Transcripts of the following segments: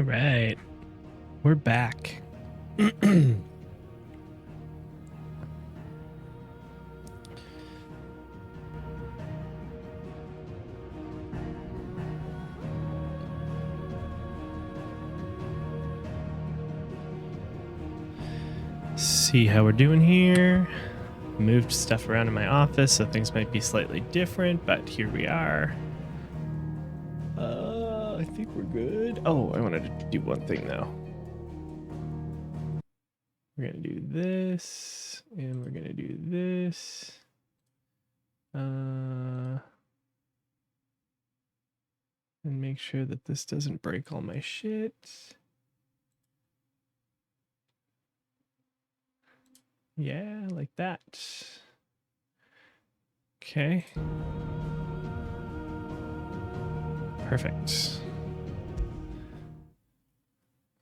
All right, we're back. See how we're doing here. Moved stuff around in my office, so things might be slightly different, but here we are. I think we're good. Oh, I wanted to do one thing though. We're gonna do this, and we're gonna do this. And make sure that this doesn't break all my shit. Yeah, like that. Okay. Perfect.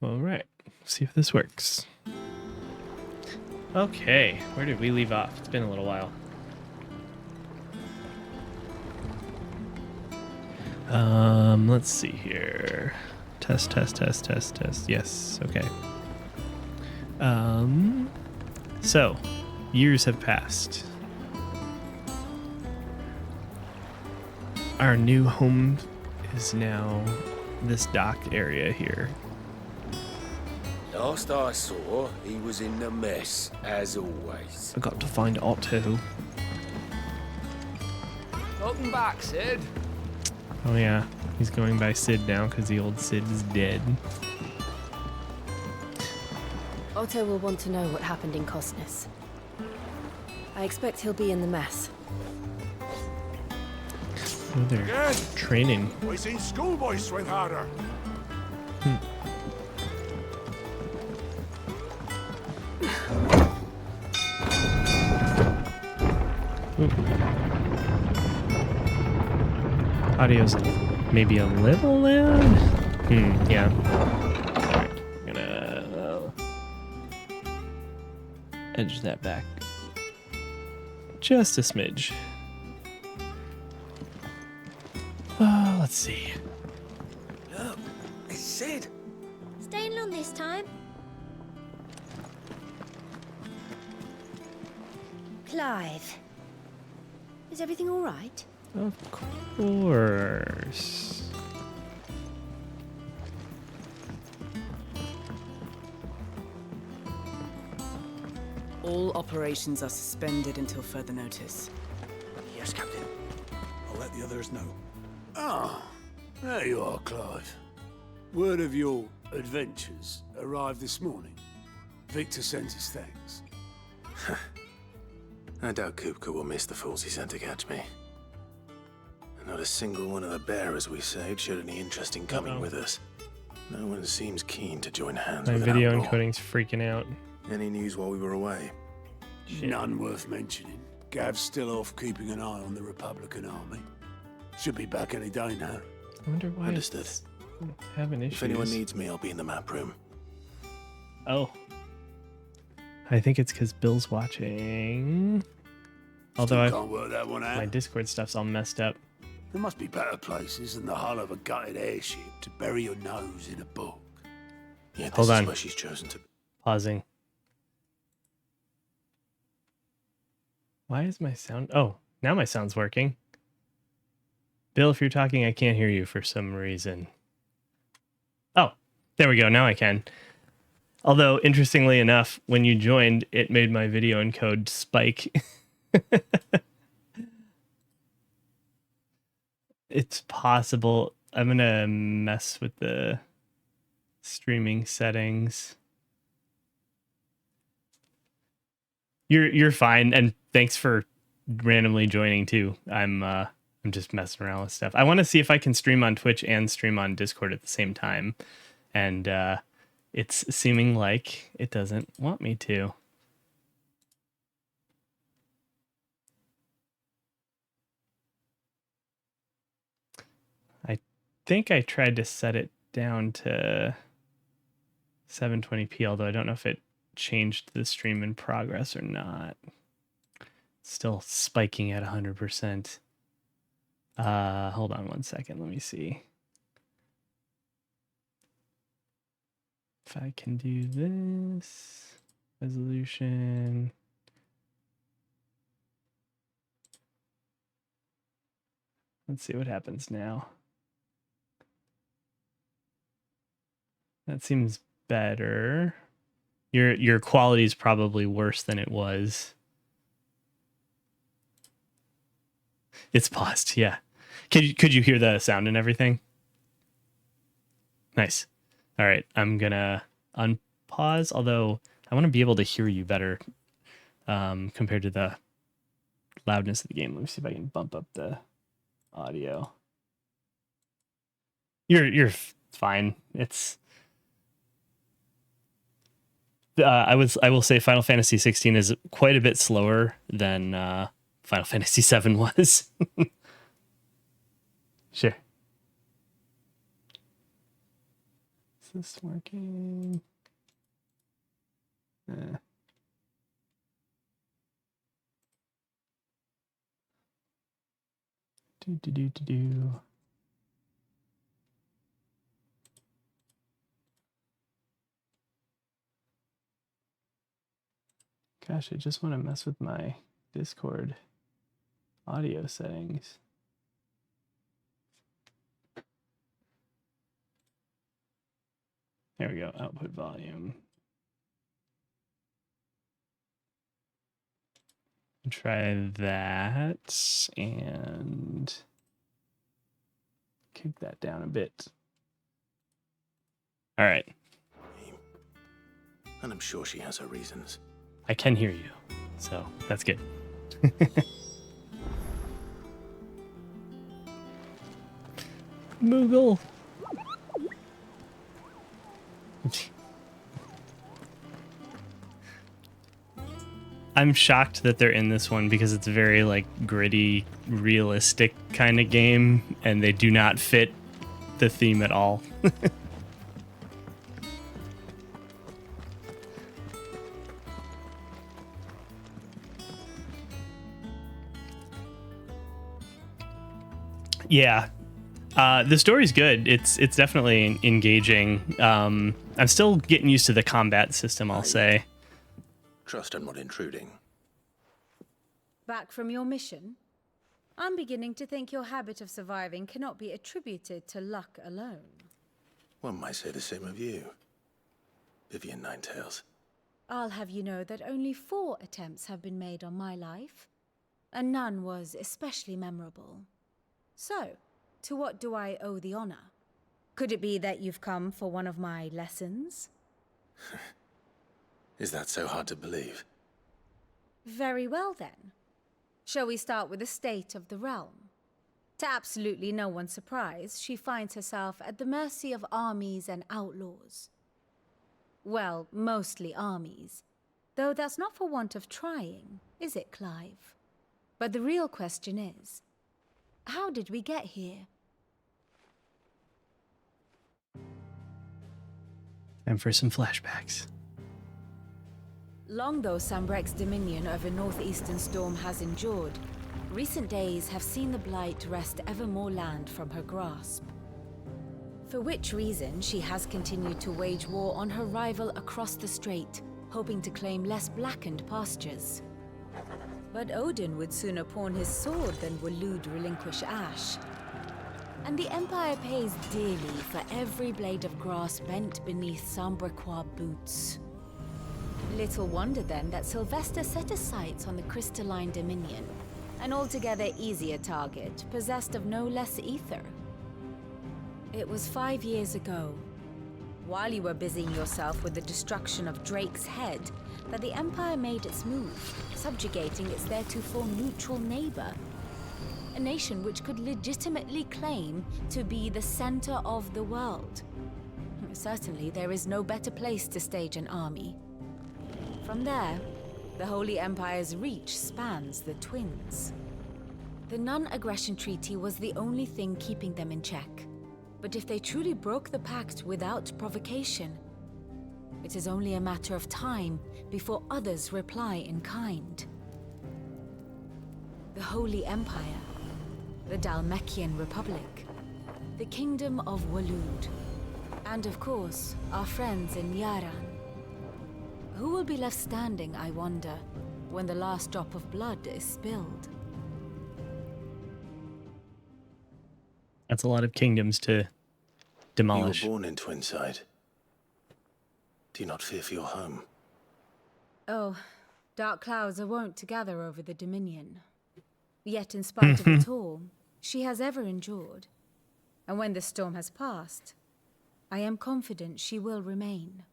All right, see if this works. Okay, where did we leave off? It's been a little while. Let's see here. Test. Yes, okay. So, years have passed. Our new home is now this dock area here. Last I saw, he was in the mess, as always. I got to find Otto. Welcome back, Sid. Oh yeah, he's going by Sid now because the old Sid is dead. Otto will want to know what happened in Cosness. I expect he'll be in the mess. Oh, they're training. We seen schoolboys swing harder. Audio's maybe a little loud. Yeah. Alright, I'm gonna edge that back just a smidge. Let's see. Look, it's Sid. Staying long this time? Clive, is everything all right? Of course. All operations are suspended until further notice. Yes, Captain. I'll let the others know. Ah, there you are, Clive. Word of your adventures arrived this morning. Victor sends his thanks. I doubt Kupka will miss the fools he sent to catch me. Not a single one of the bearers we saved showed any interest in coming with us. No one seems keen to join hands My with an video outlaw. encoding's freaking out. Any news while we were away? None worth mentioning. Gav's still off keeping an eye on the Republican army. Should be back any day now. I wonder why Understood. it's having issues. If anyone needs me, I'll be in the map room. Oh. I think it's because Bill's watching. Although Still can't work that one out. my Discord stuff's all messed up. There must be better places than the hull of a gutted airship to bury your nose in a book. Yeah, this Hold is on. where she's chosen to. Pausing. Why is my sound? Oh, now my sound's working. Bill, if you're talking, I can't hear you for some reason. Oh, there we go. Now I can. Although, interestingly enough, when you joined, it made my video encode spike. It's possible. I'm going to mess with the streaming settings. You're fine, and thanks for randomly joining too. I'm just messing around with stuff. I want to see if I can stream on Twitch and stream on Discord at the same time, and it's seeming like it doesn't want me to. I think I tried to set it down to 720p, although I don't know if it changed the stream in progress or not. It's still spiking at 100%. Hold on one second. Let me see. If I can do this, resolution. Let's see what happens now. That seems better. Your quality is probably worse than it was. It's paused, yeah. Could you hear the sound and everything? Nice. All right, I'm gonna unpause, although I want to be able to hear you better compared to the loudness of the game. Let me see if I can bump up the audio. You're fine. It's I will say Final Fantasy 16 is quite a bit slower than Final Fantasy 7 was. Sure. Is this working? Do. Gosh, I just want to mess with my Discord audio settings. There we go, output volume. Try that and kick that down a bit. All right. And I'm sure she has her reasons. I can hear you, so that's good. Moogle. I'm shocked that they're in this one because it's a very like gritty, realistic kind of game, and they do not fit the theme at all. Yeah. The story's good. It's definitely engaging. I'm still getting used to the combat system, I'll say. Trust I'm not intruding. Back from your mission? I'm beginning to think your habit of surviving cannot be attributed to luck alone. One might say the same of you, Vivian Ninetails. I'll have you know that only 4 attempts have been made on my life, and none was especially memorable. So, to what do I owe the honor? Could it be that you've come for one of my lessons? Is that so hard to believe? Very well then. Shall we start with the state of the realm? To absolutely no one's surprise, she finds herself at the mercy of armies and outlaws. Well, mostly armies. Though that's not for want of trying, is it, Clive? But the real question is, how did we get here? And for some flashbacks. Long though Sambrek's dominion over northeastern Storm has endured, recent days have seen the Blight wrest ever more land from her grasp. For which reason she has continued to wage war on her rival across the strait, hoping to claim less blackened pastures. But Odin would sooner pawn his sword than Waloed relinquish Ash. And the Empire pays dearly for every blade of grass bent beneath Sambrequois boots. Little wonder then that Sylvester set his sights on the Crystalline Dominion, an altogether easier target, possessed of no less ether. It was 5 years ago, while you were busying yourself with the destruction of Drake's head, that the Empire made its move, subjugating its theretofore neutral neighbor. A nation which could legitimately claim to be the center of the world. Certainly, there is no better place to stage an army. From there, the Holy Empire's reach spans the Twins. The non-aggression treaty was the only thing keeping them in check. But if they truly broke the pact without provocation, it is only a matter of time before others reply in kind. The Holy Empire, the Dhalmekian Republic, the Kingdom of Waloed, And of course, our friends in Yaran. Who will be left standing, I wonder, when the last drop of blood is spilled? That's a lot of kingdoms to demolish. You were born in Twinside. Do you not fear for your home? Oh, dark clouds are wont to gather over the Dominion. Yet in spite of it all, she has ever endured. And when the storm has passed, I am confident she will remain.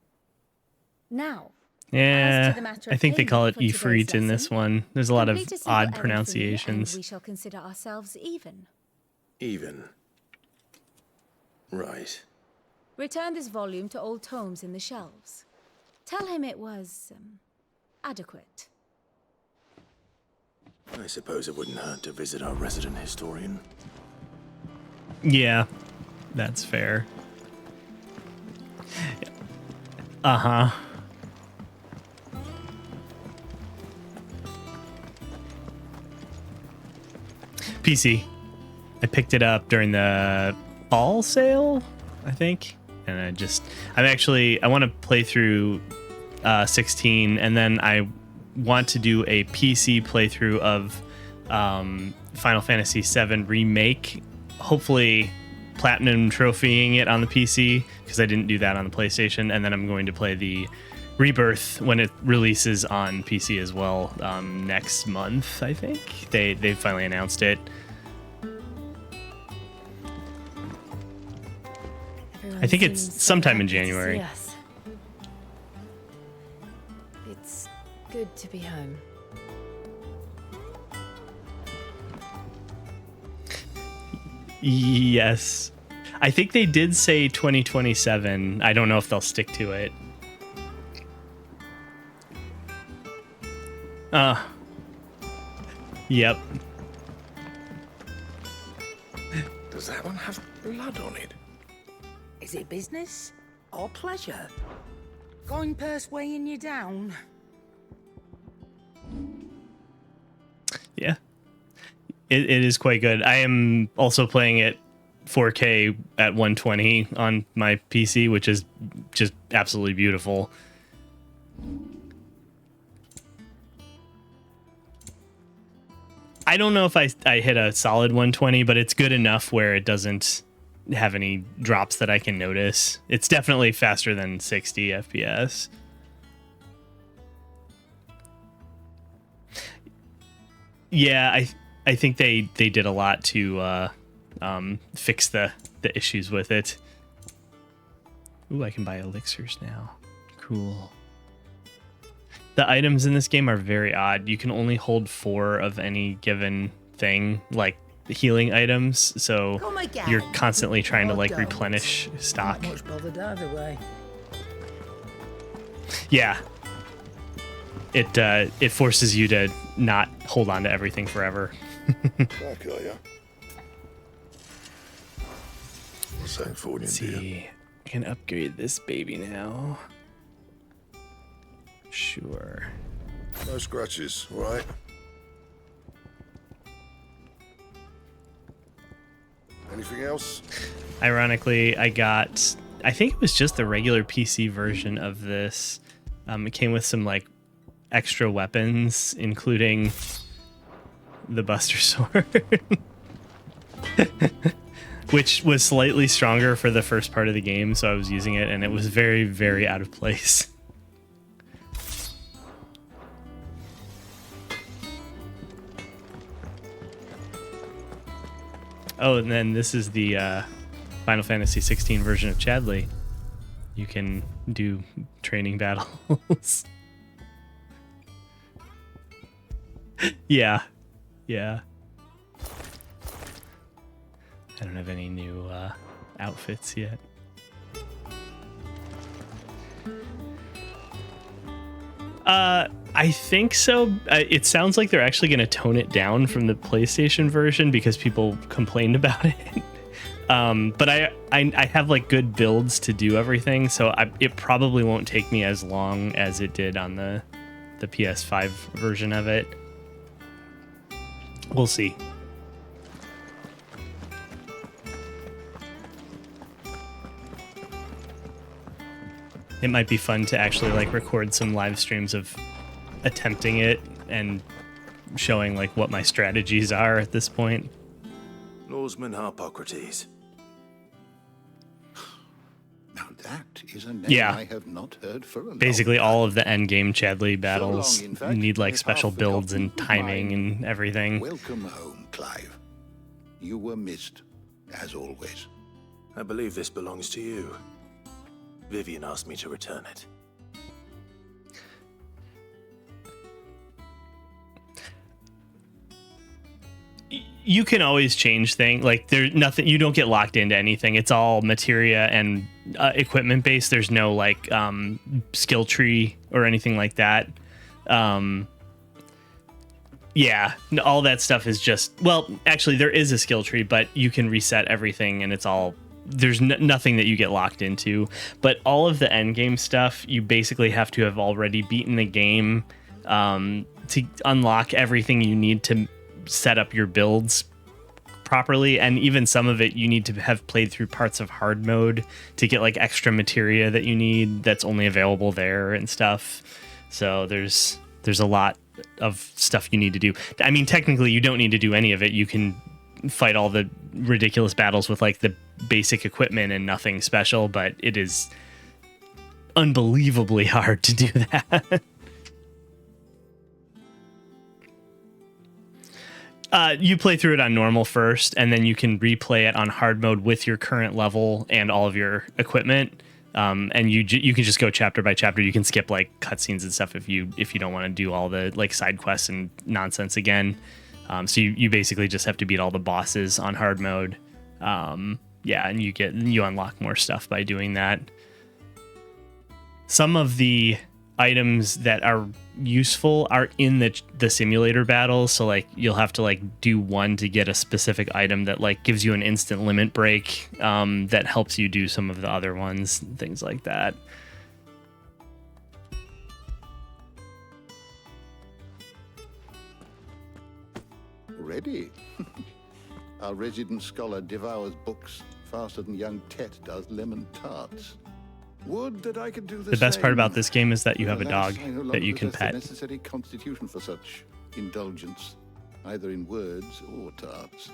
Now, as Yeah, to the matter I of think they call it payment for today's Ifrit in this lesson, one. There's a lot of complete a single odd errand for me, pronunciations. And we shall consider ourselves even. Even. Right. Return this volume to old tomes in the shelves. Tell him it was adequate. I suppose it wouldn't hurt to visit our resident historian. Yeah, that's fair. Uh-huh. PC. I picked it up during the fall sale, I think. And I want to play through 16, and then I want to do a PC playthrough of Final Fantasy VII Remake. Hopefully platinum trophying it on the PC, because I didn't do that on the PlayStation. And then I'm going to play the Rebirth when it releases on PC as well next month, I think. They finally announced it. I think it's Seems so sometime in happy to see January. us. It's good to be home. Yes. I think they did say 2027. I don't know if they'll stick to it. Yep. Does that one have blood on it? Is it business or pleasure? Going purse weighing you down? Yeah. It is quite good. I am also playing it 4K at 120 on my PC, which is just absolutely beautiful. I don't know if I hit a solid 120, but it's good enough where it doesn't have any drops that I can notice. It's definitely faster than 60 FPS. Yeah, I think they did a lot to fix the issues with it. Ooh, I can buy elixirs now. Cool. The items in this game are very odd. You can only hold 4 of any given thing, like healing items, so you're constantly trying to like replenish stock. Not much bothered either way. Yeah. It forces you to not hold on to everything forever. I got ya. What's that for you, Let's see. I can upgrade this baby now. Sure. No scratches, all right? Anything else? Ironically, I think it was just the regular PC version of this. It came with some like extra weapons, including the Buster Sword, which was slightly stronger for the first part of the game, so I was using it, and it was very, very out of place. Oh, and then this is the Final Fantasy 16 version of Chadley. You can do training battles. Yeah. I don't have any new outfits yet. I think so. It sounds like they're actually going to tone it down from the PlayStation version because people complained about it. But I have like good builds to do everything, so it probably won't take me as long as it did on the PS5 version of it. We'll see. it might be fun to actually like record some live streams of attempting it and showing like what my strategies are at this point. Norseman Harpocrates. Now that is a name Yeah. I have not heard for a long Basically, time. all of the end game Chadley battles in fact, need like I special half builds and forgotten timing mine. and everything. Welcome home, Clive. You were missed, as always. I believe this belongs to you. Vivian asked me to return it. You can always change things. Like there's nothing. You don't get locked into anything. It's all materia and equipment based. There's no like skill tree or anything like that. Yeah, all that stuff is just, well, actually there is a skill tree, but you can reset everything and it's all, there's nothing that you get locked into. But all of the end game stuff, you basically have to have already beaten the game to unlock everything you need to set up your builds properly. And even some of it you need to have played through parts of hard mode to get like extra materia that you need that's only available there and stuff. So there's a lot of stuff you need to do. I mean, technically you don't need to do any of it. You can fight all the ridiculous battles with like the basic equipment and nothing special, but it is unbelievably hard to do that. You play through it on normal first, and then you can replay it on hard mode with your current level and all of your equipment. And you can just go chapter by chapter. You can skip like cutscenes and stuff if you don't want to do all the like side quests and nonsense again. So you basically just have to beat all the bosses on hard mode. Yeah, and you unlock more stuff by doing that. Some of the items that are useful are in the simulator battles, so like you'll have to like do one to get a specific item that like gives you an instant limit break that helps you do some of the other ones, things like that. Ready? Our resident scholar devours books faster than young Tet does lemon tarts. Would that I could do The best part about this game is that you have a Alas, dog I no that longer you can possess the pet. necessary constitution for such indulgence, either in words or tarts.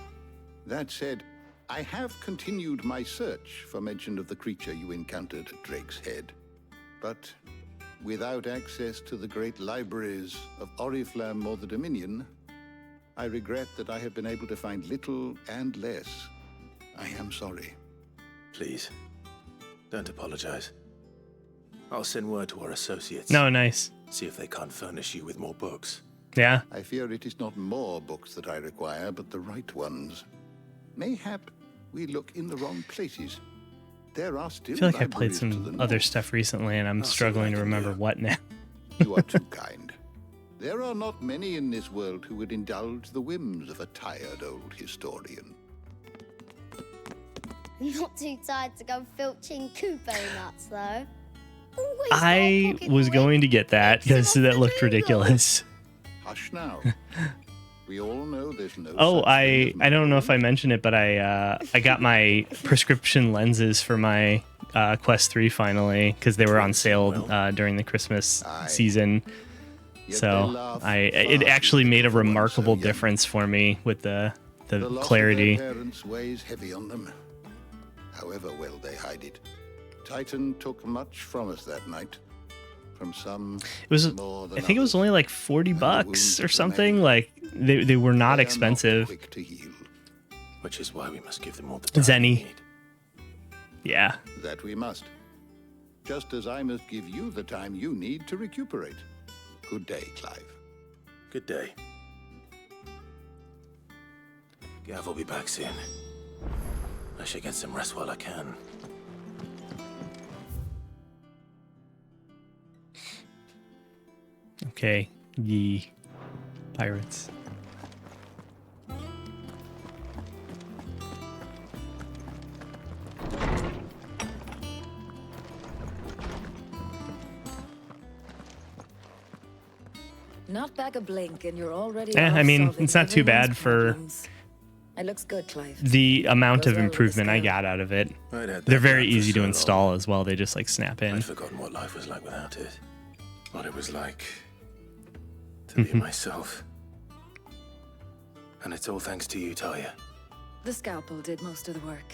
That said, I have continued my search for mention of the creature you encountered at Drake's Head. But without access to the great libraries of Oriflamme or the Dominion, I regret that I have been able to find little and less. I am sorry. Please, don't apologize. I'll send word to our associates. No, nice. See if they can't furnish you with more books. Yeah. I fear it is not more books that I require, but the right ones. Mayhap we look in the wrong places. There are still I feel like I played libraries to the some other north. stuff recently and I'm I'll see struggling what I to can remember do. what now. You are too kind. There are not many in this world who would indulge the whims of a tired old historian. Not too tired to go filching Kupo nuts, though. Always got a I pocket was for it. going to get that Mix 'em because up that the looked noodles. ridiculous. Hush now. We all know there's no Oh, such I thing as don't know if I movement. mentioned it, but I got my prescription lenses for my Quest 3 finally because they were on sale during the Christmas Aye. season. Yet they So laugh it far actually too made a for one so remarkable young. difference for me with the loss clarity. of their parents weighs heavy on them, however well they hide it. Titan took much from us that night. From some It was, more than I think it was others. only like $40 wounds or remain. something. Like they were not They are expensive. quick to heal. Which is why we must give them all the time Zenny. they need. Yeah. That we must. Just as I must give you the time you need to recuperate. Good day, Clive. Good day. Gav will be back soon. I should get some rest while I can. Okay. Ye pirates. Not back a blink and you're already I off mean, solving it's not too everyone's bad for problems. It looks good, Clive. the amount Goes of well with the improvement I scale. got out of it. I'd had They're that very plan for easy to so install long. as well. They just like snap in. I'd forgotten what life was like without it. What it was like to be myself. And it's all thanks to you, Talia. The scalpel did most of the work.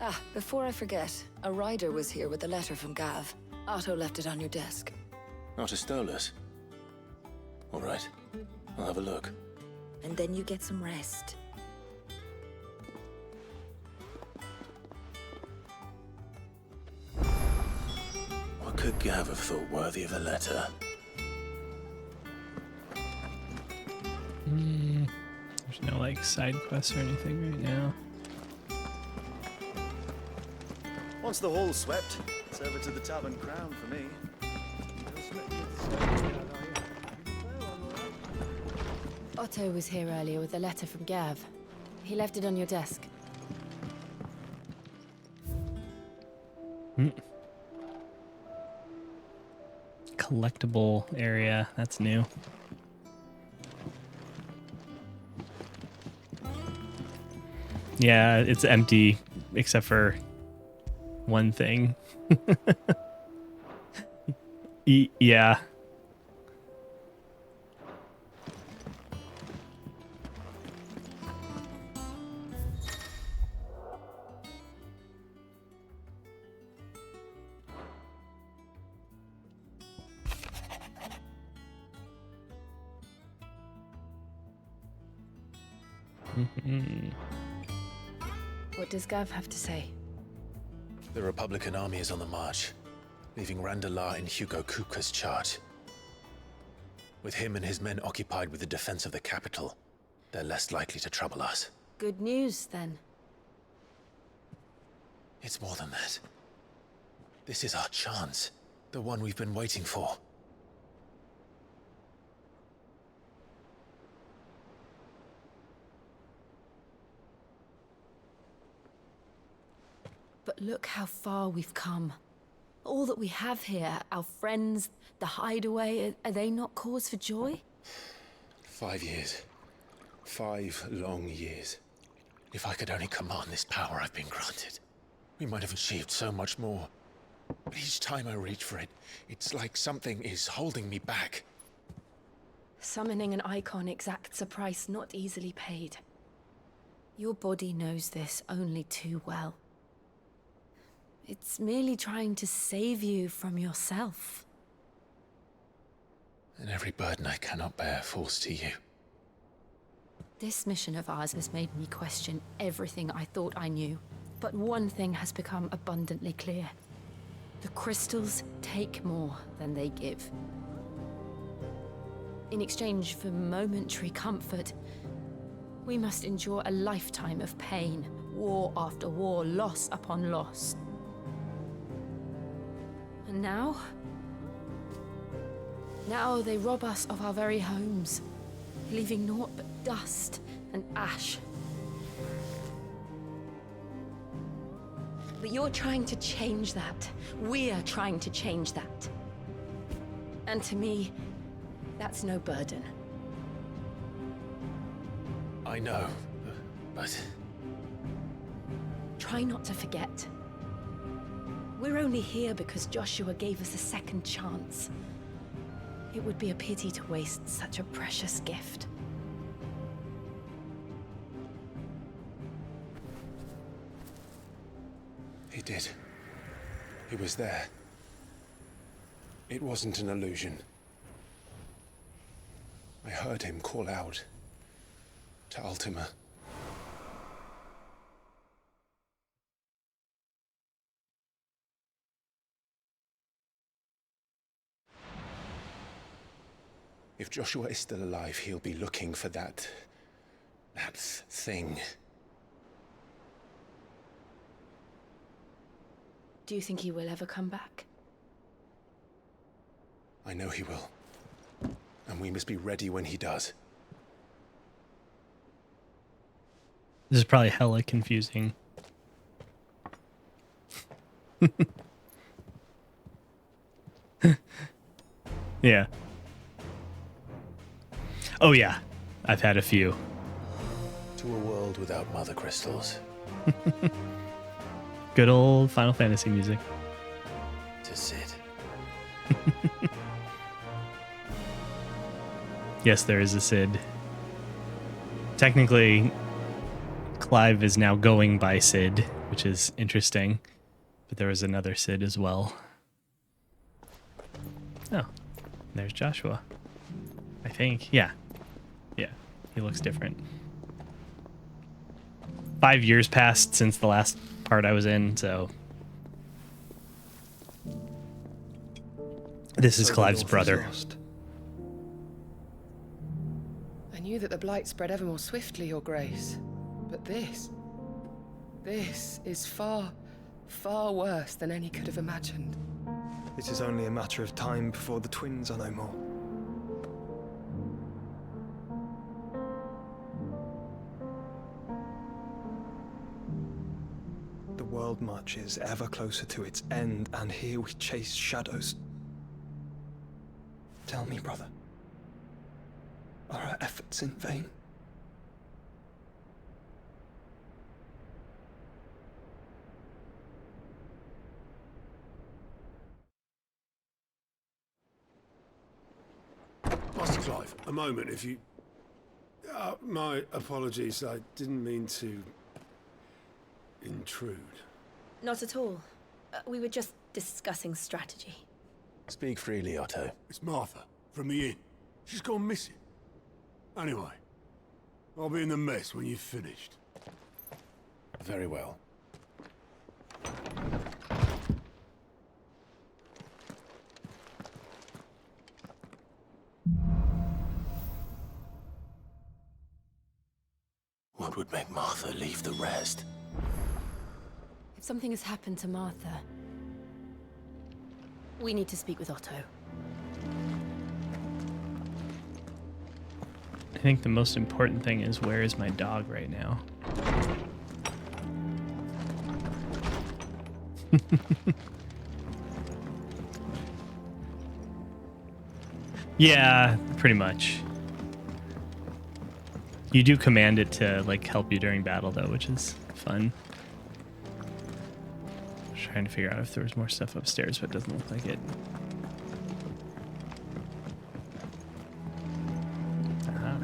Ah, before I forget, a rider was here with a letter from Gav. Otto left it on your desk. Not a Stolas. All right, I'll have a look. And then you get some rest. What could Gav have thought worthy of a letter? There's no like side quests or anything right now. Once the hall's swept, it's over to the Tavern Crown for me. Otto was here earlier with a letter from Gav. He left it on your desk. Collectible area. That's new. Yeah, it's empty except for one thing. Yeah. What does Gav have to say? The Republican army is on the march, leaving Randalar in Hugo Kupka's charge. With him and his men occupied with the defense of the capital, they're less likely to trouble us. Good news, then. It's more than that. This is our chance, the one we've been waiting for. But look how far we've come. All that we have here, our friends, the hideaway, are they not cause for joy? 5 years. 5 long years. If I could only command this power I've been granted, we might have achieved so much more. But each time I reach for it, it's like something is holding me back. Summoning an icon exacts a price not easily paid. Your body knows this only too well. It's merely trying to save you from yourself. And every burden I cannot bear falls to you. This mission of ours has made me question everything I thought I knew. But one thing has become abundantly clear. The crystals take more than they give. In exchange for momentary comfort, we must endure a lifetime of pain, war after war, loss upon loss. And now they rob us of our very homes, leaving naught but dust and ash. But you're trying to change that. We're trying to change that. And to me, that's no burden. I know, but... Try not to forget. We're only here because Joshua gave us a second chance. It would be a pity to waste such a precious gift. He did. He was there. It wasn't an illusion. I heard him call out to Ultima. If Joshua is still alive, he'll be looking for that thing. Do you think he will ever come back? I know he will. And we must be ready when he does. This is probably hella confusing. Yeah. Oh yeah, I've had a few. To a world without mother crystals. Good old Final Fantasy music. To Sid. Yes, there is a Sid. Technically, Clive is now going by Sid, which is interesting. But there was another Sid as well. Oh, there's Joshua. I think. Yeah. Yeah, he looks different. 5 years passed since the last part I was in, so... This is Clive's brother. I knew that the blight spread ever more swiftly, Your Grace. But this is far, far worse than any could have imagined. It is only a matter of time before the twins are no more. The world marches ever closer to its end, and here we chase shadows. Tell me, brother, are our efforts in vain? Master Clive, a moment, if you... my apologies, I didn't mean to... intrude. Not at all. We were just discussing strategy. Speak freely, Otto. It's Martha, from the inn. She's gone missing. Anyway, I'll be in the mess when you've finished. Very well. What would make Martha leave the rest? If something has happened to Martha, we need to speak with Otto. I think the most important thing is, where is my dog right now? Yeah, pretty much. You do command it to like help you during battle though, which is fun. Trying to figure out if there was more stuff upstairs, but it doesn't look like it. Ah.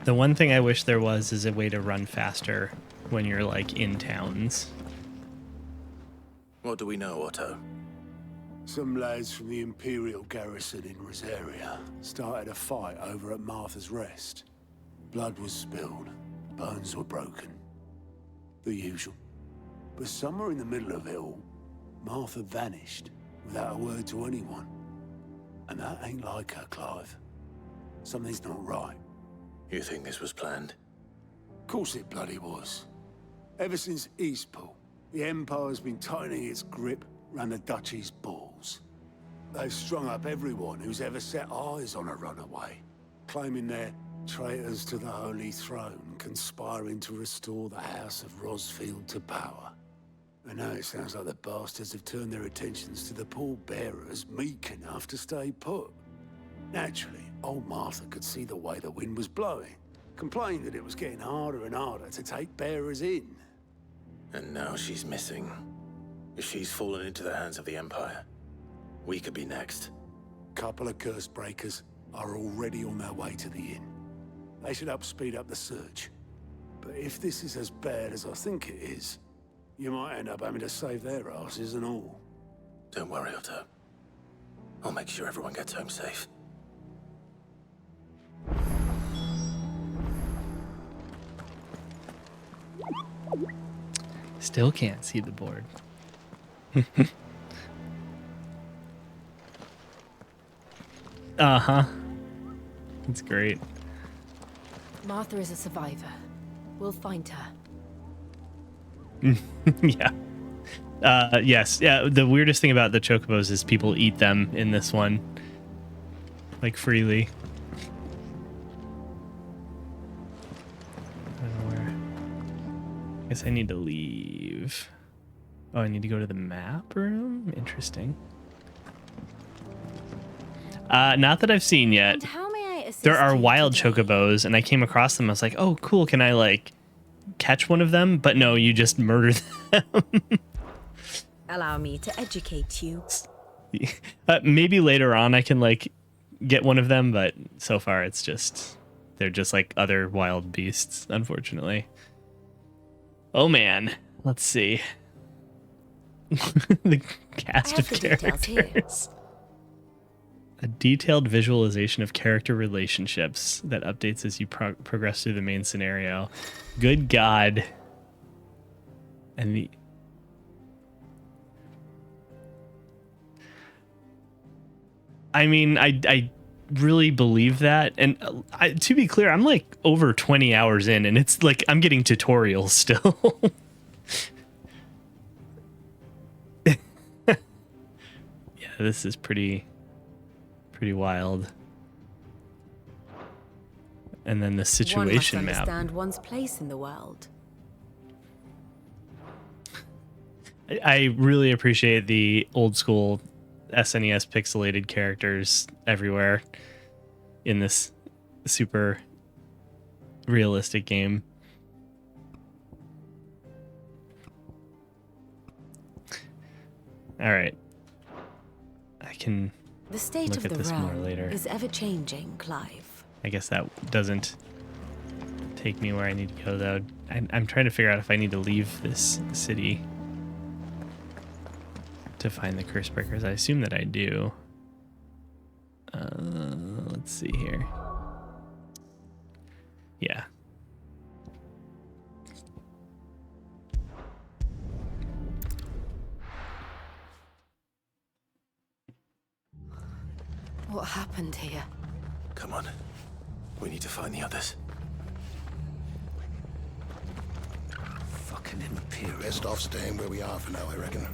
The one thing I wish there was is a way to run faster when you're like in towns. What do we know, Otto? Some lads from the Imperial garrison in Rosaria started a fight over at Martha's Rest. Blood was spilled, bones were broken. The usual. But somewhere in the middle of it all, Martha vanished without a word to anyone. And that ain't like her, Clive. Something's not right. You think this was planned? Of course it bloody was. Ever since Eastpool, the Empire's been tightening its grip round the Duchy's balls. They've strung up everyone who's ever set eyes on a runaway, claiming they're traitors to the Holy Throne, conspiring to restore the House of Rosfield to power. And now it sounds like the bastards have turned their attentions to the pallbearers meek enough to stay put. Naturally, old Martha could see the way the wind was blowing, complained that it was getting harder and harder to take bearers in. And now she's missing. If she's fallen into the hands of the Empire, we could be next. Couple of curse breakers are already on their way to the inn. They should help speed up the search. But if this is as bad as I think it is, you might end up having to save their asses and all. Don't worry, Otto. I'll make sure everyone gets home safe. Still can't see the board. Uh-huh. That's great. Martha is a survivor. We'll find her. Yeah. Yes. Yeah. The weirdest thing about the chocobos is people eat them in this one, like freely. I don't know where. I guess I need to leave. Oh, I need to go to the map room? Interesting. Not that I've seen yet. And how may I assist There are you wild today? chocobos, and I came across them. I was like, oh, cool. Can I, like, catch one of them? But no, you just murder them. Allow me to educate you. Maybe later on I can, like, get one of them, but so far it's just... They're just like other wild beasts, unfortunately. Oh, man. Let's see. The cast of characters. A detailed visualization of character relationships that updates as you progress through the main scenario. Good God. And the... I mean, I really believe that. And to be clear, I'm like over 20 hours in, and it's like I'm getting tutorials still. Yeah, this is pretty wild. And then the situation One must map. understand one's place in the world. I really appreciate the old school SNES pixelated characters everywhere in this super realistic game. All right. I can The state look of at the this more realm later. is ever changing, Clive. I guess that doesn't take me where I need to go, though. I'm trying to figure out if I need to leave this city to find the curse breakers. I assume that I do. Let's see here. Yeah. What happened here? Come on. We need to find the others. Fucking Imperial. Best off staying where we are for now, I reckon.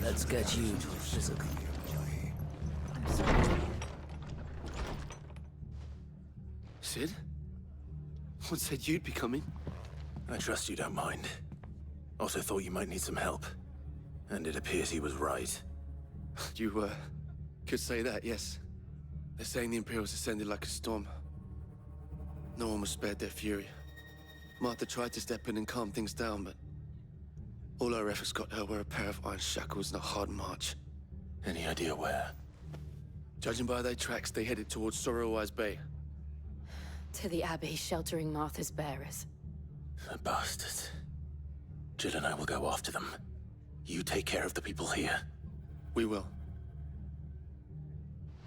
Let's get you to a physical. Sid? What said you'd be coming? I trust you don't mind. Also thought you might need some help. And it appears he was right. You, could say that, yes. They're saying the Imperials ascended like a storm. No one was spared their fury. Martha tried to step in and calm things down, but all our efforts got her were a pair of iron shackles and a hard march. Any idea where? Judging by their tracks, they headed towards Sorrowwise Bay. To the Abbey sheltering Martha's bearers. The bastards. Jill and I will go after them. You take care of the people here. We will.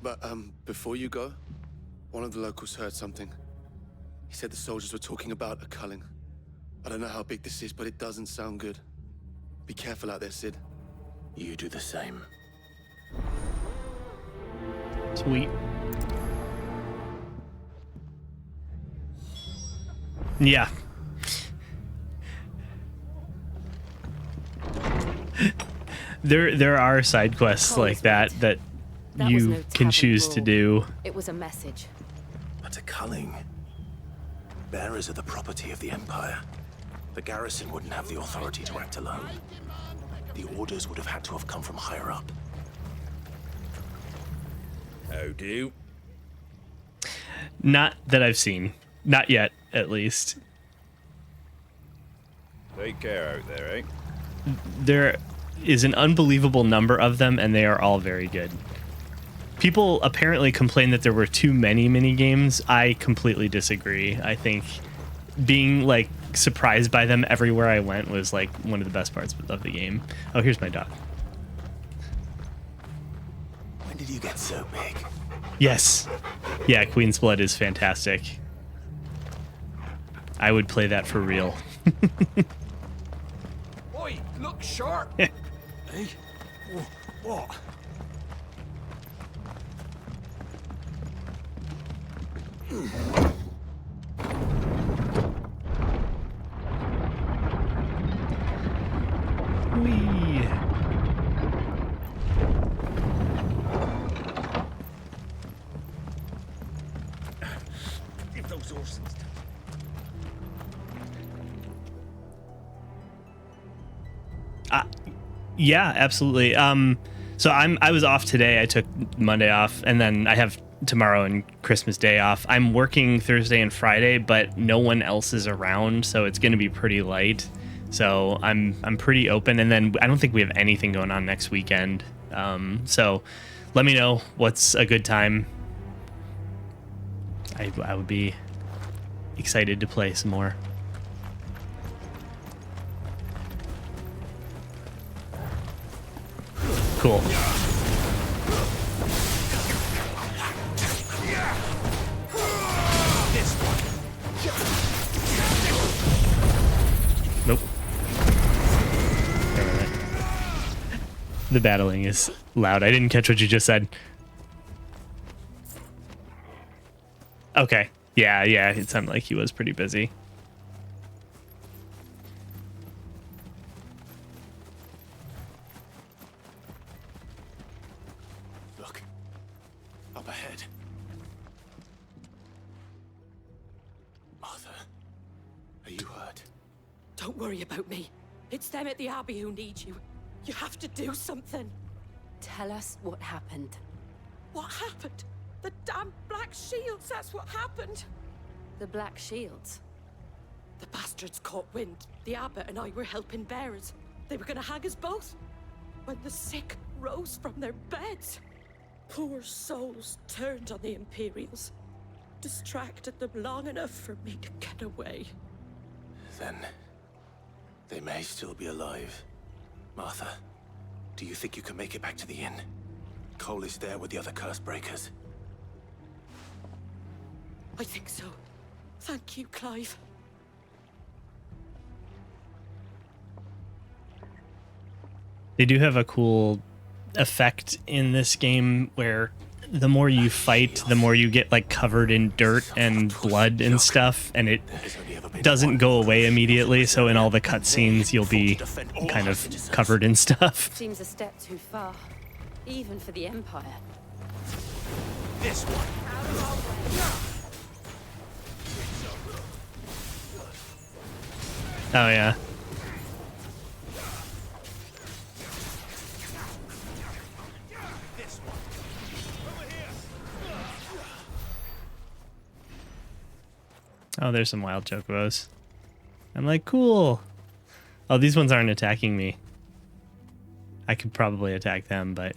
But, before you go, one of the locals heard something. He said the soldiers were talking about a culling. I don't know how big this is, but it doesn't sound good. Be careful out there, Sid. You do the same. Sweet. Yeah. There are side quests like that That was you no can tavern choose to brawl. do. It was a message. But a culling. Bearers are the property of the Empire. The garrison wouldn't have the authority to act alone. The orders would have had to have come from higher up. How do? Not that I've seen. Not yet, at least. Take care out there, eh? There is an unbelievable number of them, and they are all very good. People apparently complain that there were too many minigames. I completely disagree. I think being, like, surprised by them everywhere I went was, like, one of the best parts of the game. Oh, here's my dog. When did you get so big? Yes. Yeah, Queen's Blood is fantastic. I would play that for real. Oi, look sharp! Hey? What? Whee. Give those horses. Yeah, absolutely. So I was off today. I took Monday off, and then I have tomorrow and Christmas Day off. I'm working Thursday and Friday, but no one else is around, so it's going to be pretty light. So I'm pretty open, and then I don't think we have anything going on next weekend. So let me know what's a good time. I would be excited to play some more. Cool. Nope. Never mind. The battling is loud. I didn't catch what you just said. Okay. Yeah, it sounded like he was pretty busy. Look. Up ahead. Martha, are you hurt? Don't worry about me. It's them at the Abbey who need you. You have to do something. Tell us what happened. What happened? The damn Black Shields, that's what happened. The Black Shields? The bastards caught wind. The abbot and I were helping bearers. They were gonna hang us both. When the sick rose from their beds, poor souls turned on the Imperials. Distracted them long enough for me to get away. Then they may still be alive. Martha, do you think you can make it back to the inn? Cole is there with the other curse breakers. I think so. Thank you, Clive. They do have a cool effect in this game where the more you fight, the more you get like covered in dirt and blood and stuff, and it doesn't go away immediately. So in all the cutscenes, you'll be kind of covered in stuff. Seems a step too far, even for the Empire. This one. Oh yeah. Oh, there's some wild chocobos. I'm like, cool. Oh, these ones aren't attacking me. I could probably attack them, but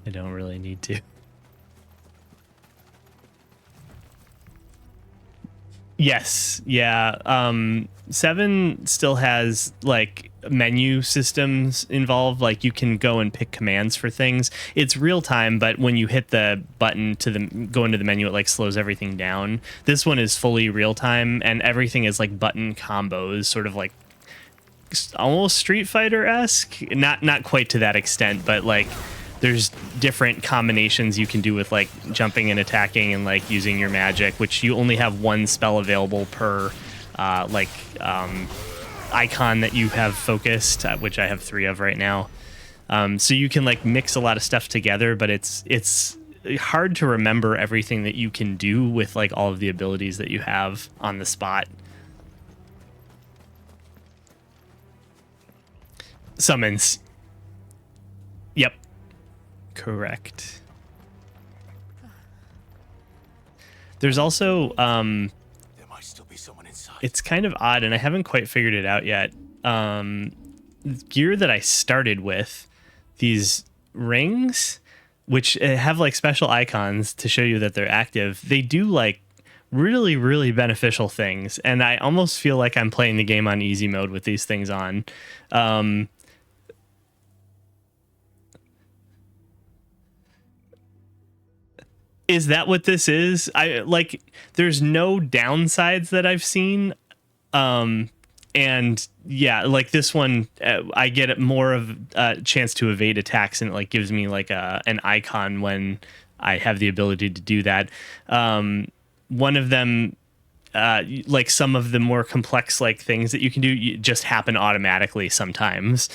I don't really need to. Yes, yeah. 7 still has like menu systems involved. Like you can go and pick commands for things. It's real time, but when you hit the button to go into the menu, it like slows everything down. This one is fully real time, and everything is like button combos, sort of like almost Street Fighter-esque. Not quite to that extent, but like there's different combinations you can do with like jumping and attacking and like using your magic, which you only have one spell available per icon that you have focused, which I have 3 of right now. So you can like mix a lot of stuff together, but it's hard to remember everything that you can do with like all of the abilities that you have on the spot. Summons. Yep. Correct. There's also There might still be someone inside. it's kind of odd, and I haven't quite figured it out yet. Gear that I started with, these rings, which have like special icons to show you that they're active, they do like really, really beneficial things, and I almost feel like I'm playing the game on easy mode with these things on. Is that what this is? I like there's no downsides that I've seen. And yeah, like this one, I get more of a chance to evade attacks, and it like gives me like an icon when I have the ability to do that. One of them, like some of the more complex like things that you can do just happen automatically sometimes.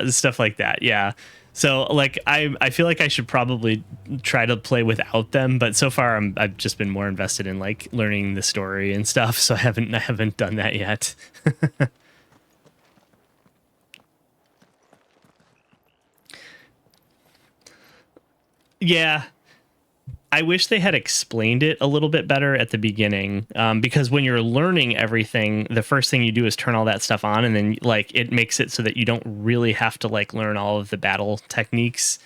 Stuff like that. Yeah. So like I feel like I should probably try to play without them, but so far I've just been more invested in like learning the story and stuff, so I haven't done that yet. Yeah. I wish they had explained it a little bit better at the beginning, because when you're learning everything, the first thing you do is turn all that stuff on, and then like it makes it so that you don't really have to like learn all of the battle techniques.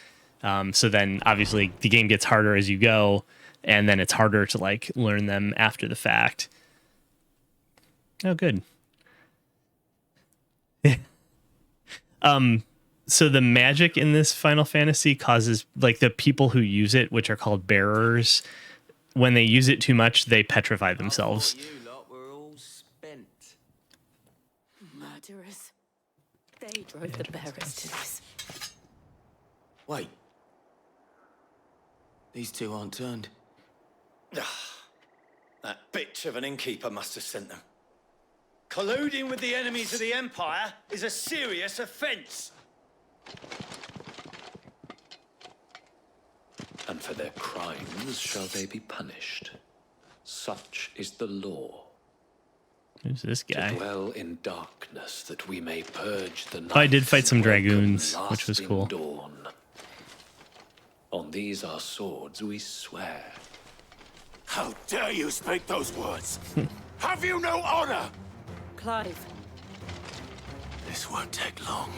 So then obviously the game gets harder as you go, and then it's harder to like learn them after the fact. Oh, good. So the magic in this Final Fantasy causes like the people who use it, which are called bearers, when they use it too much, they petrify themselves. You lot were all spent. Murderers. They drove the bearers to this. Wait. These two aren't turned. That bitch of an innkeeper must have sent them. Colluding with the enemies of the Empire is a serious offense. And for their crimes shall they be punished. Such is the law. Who's this guy? To dwell in darkness that we may purge the night. Oh, I did fight some dragoons, which was cool. Dawn. On these our swords we swear. How dare you speak those words? Have you no honor? Clive. This won't take long.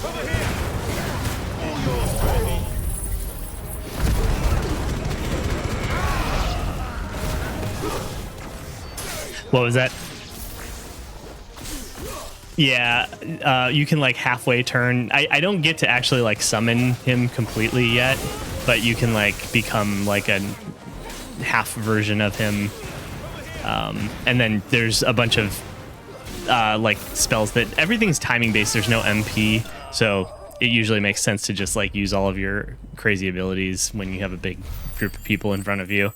Over here! All yours, baby! What was that? Yeah, you can like halfway turn. I don't get to actually like summon him completely yet, but you can like become like a half version of him. And then there's a bunch of like spells that everything's timing based. There's no MP, so it usually makes sense to just like use all of your crazy abilities when you have a big group of people in front of you.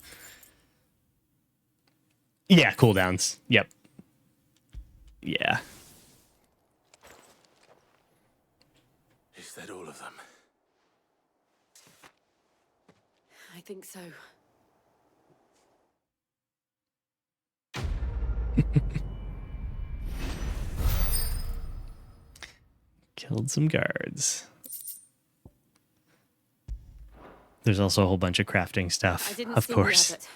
Yeah, cooldowns. Yep. Yeah. Is that all of them? I think so. Killed some guards. There's also a whole bunch of crafting stuff, I didn't of see course. The abbot.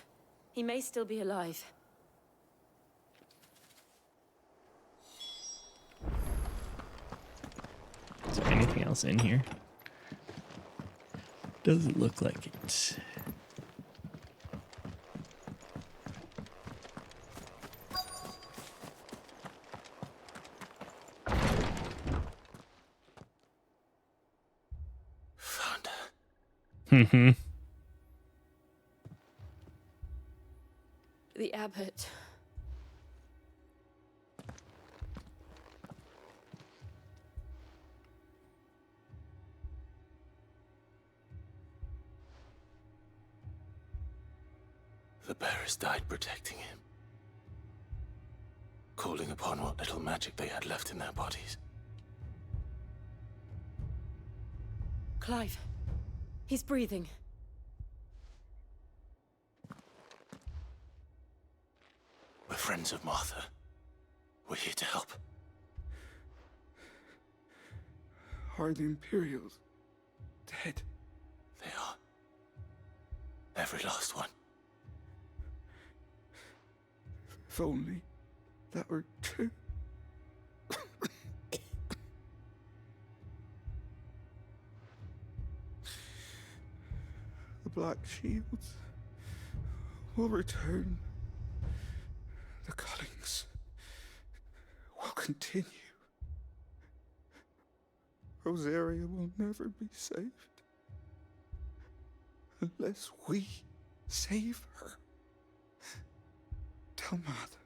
He may still be alive. Is there anything else in here? Doesn't look like it. Found her. Mm-hmm. The abbot. The bearers died protecting him. Calling upon what little magic they had left in their bodies. Clive. He's breathing. We're friends of Martha. We're here to help. Are the Imperials dead? They are. Every last one. If only that were true. The Black Shields will return. The cuttings will continue. Rosaria will never be saved unless we save her. Tell Mother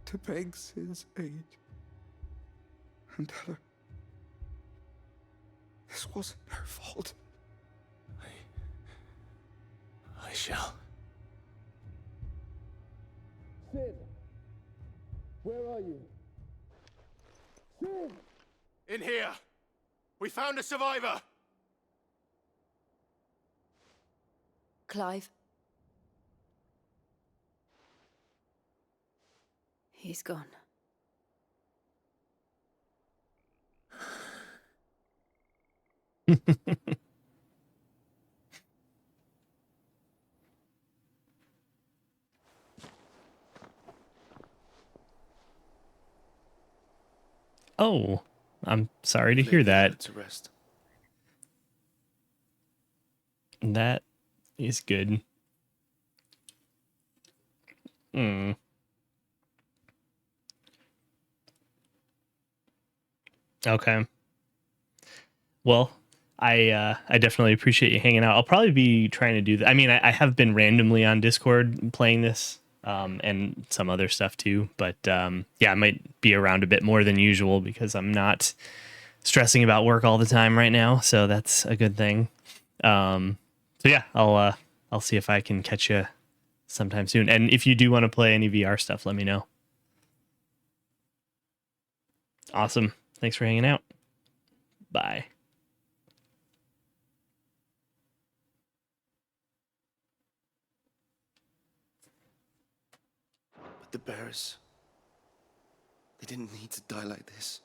to beg Sid's aid and tell her this wasn't her fault. I shall. Sid! Where are you? Sid! In here! We found a survivor! Clive. He's gone. Oh, I'm sorry to Lay hear the that. abbot to rest. That is good. Hmm. Okay. Well, I definitely appreciate you hanging out. I'll probably be trying to do that. I mean, I have been randomly on Discord playing this, and some other stuff too. But yeah, I might be around a bit more than usual because I'm not stressing about work all the time right now. So that's a good thing. So yeah, I'll see if I can catch you sometime soon. And if you do want to play any VR stuff, let me know. Awesome. Thanks for hanging out. Bye. But the bearers, they didn't need to die like this.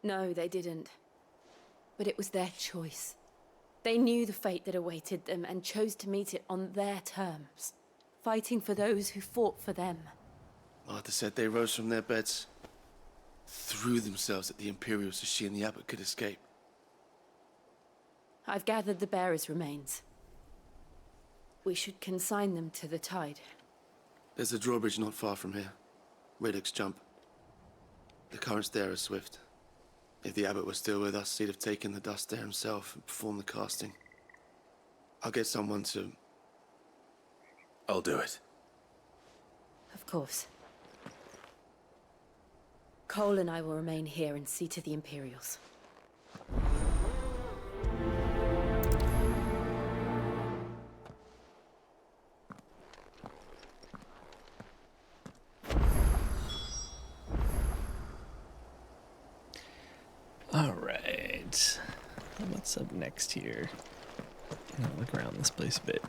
No, they didn't. But it was their choice. They knew the fate that awaited them and chose to meet it on their terms, fighting for those who fought for them. Martha said they rose from their beds, threw themselves at the Imperials so she and the abbot could escape. I've gathered the bearers' remains. We should consign them to the tide. There's a drawbridge not far from here. Radix Jump. The currents there are swift. If the abbot was still with us, he'd have taken the dust there himself and performed the casting. I'll get someone to... I'll do it. Of course. Cole and I will remain here and see to the Imperials. All right. What's up next here? I'll look around this place a bit.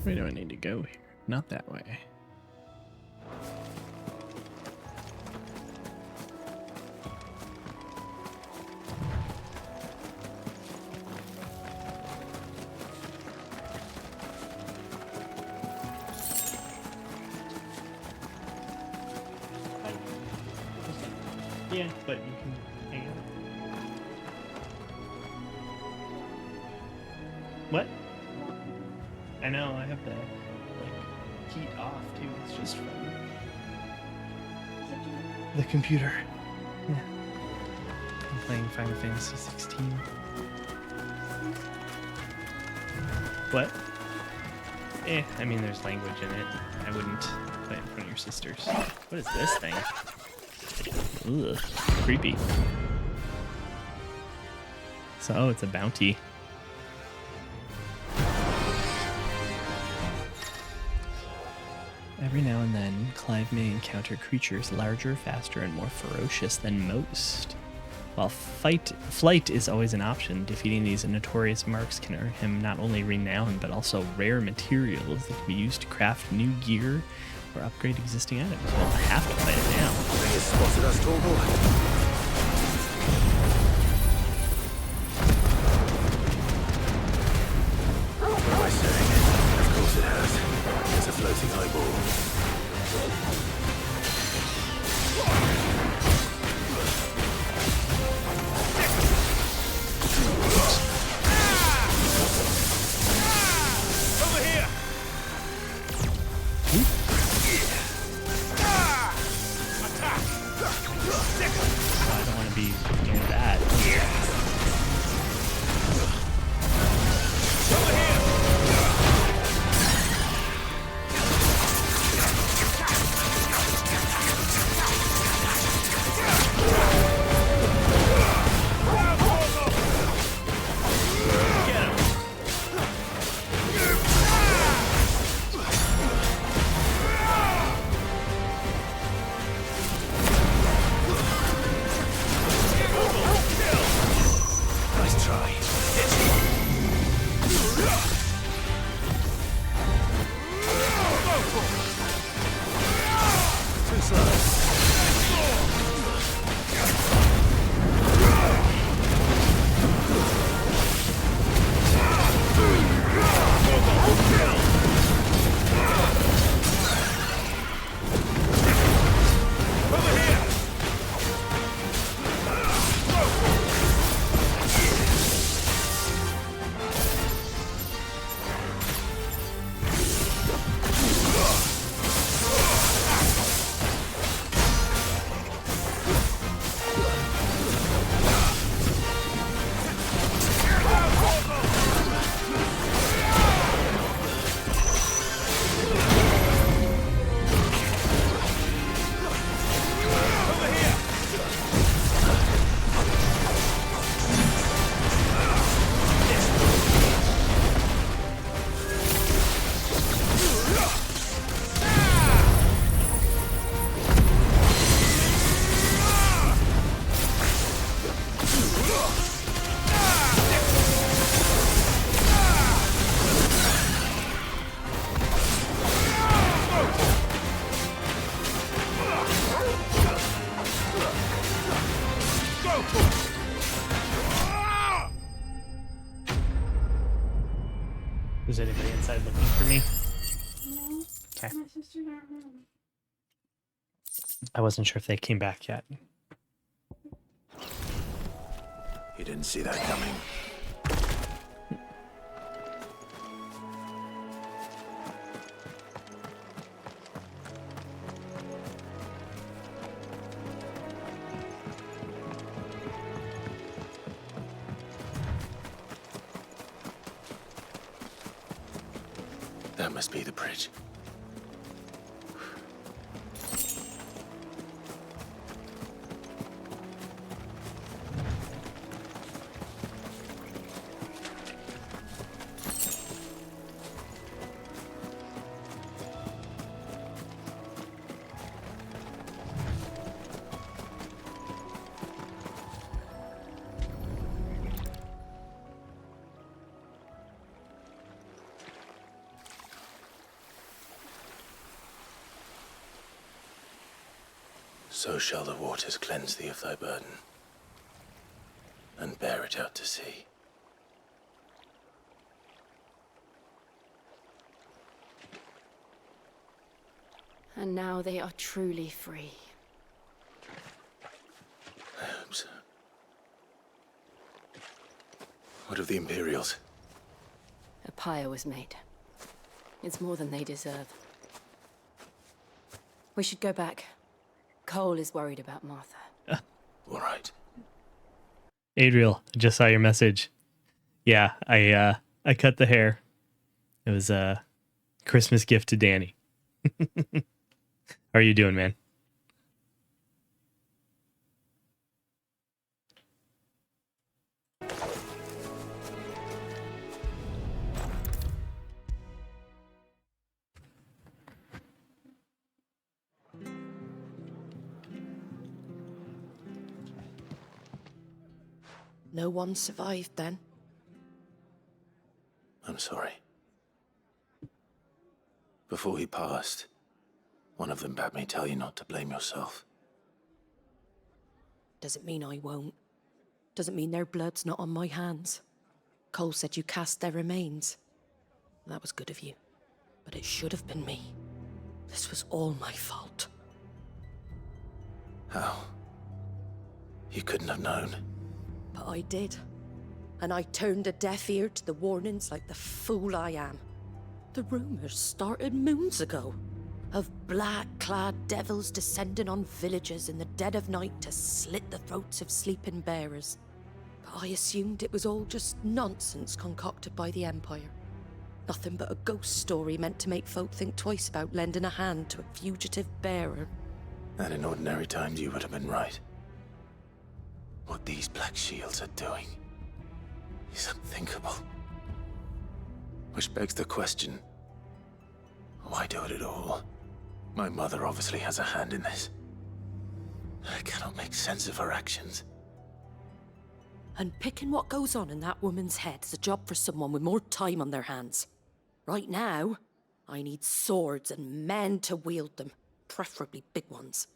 Where do I need to go here? Not that way. Yeah, but you can hang out. What? I know, I have the heat off too. It's just from the computer. Yeah. I'm playing Final Fantasy 16. What? I mean, there's language in it. I wouldn't play it in front of your sisters. What is this thing? Ugh, creepy. So, it's a bounty. Every now and then, Clive may encounter creatures larger, faster, and more ferocious than most. While flight is always an option, defeating these notorious marks can earn him not only renown, but also rare materials that can be used to craft new gear or upgrade existing items. We'll have to fight it now. They have spotted us, tall boy. What am I saying? Of course it has. It's a floating eyeball. Over here! Attack! I don't want to be near that. Nice try. Too slow. Is anybody inside looking for me? No. Okay. My sister's not home. I wasn't sure if they came back yet. You didn't see that coming. That must be the bridge. So shall the waters cleanse thee of thy burden, and bear it out to sea. And now they are truly free. I hope so. What of the Imperials? A pyre was made. It's more than they deserve. We should go back. Cole is worried about Martha. All right. Adriel, I just saw your message. Yeah, I cut the hair. It was a Christmas gift to Danny. How are you doing, man? No one survived then. I'm sorry. Before he passed, one of them bade me tell you not to blame yourself. Doesn't mean I won't. Doesn't mean their blood's not on my hands. Cole said you cast their remains. That was good of you. But it should have been me. This was all my fault. How? You couldn't have known. But I did. And I turned a deaf ear to the warnings like the fool I am. The rumors started moons ago. Of black-clad devils descending on villages in the dead of night to slit the throats of sleeping bearers. But I assumed it was all just nonsense concocted by the Empire. Nothing but a ghost story meant to make folk think twice about lending a hand to a fugitive bearer. And in ordinary times you would have been right. What these Black Shields are doing is unthinkable. Which begs the question, why do it at all? My mother obviously has a hand in this. I cannot make sense of her actions. And picking what goes on in that woman's head is a job for someone with more time on their hands. Right now, I need swords and men to wield them, preferably big ones.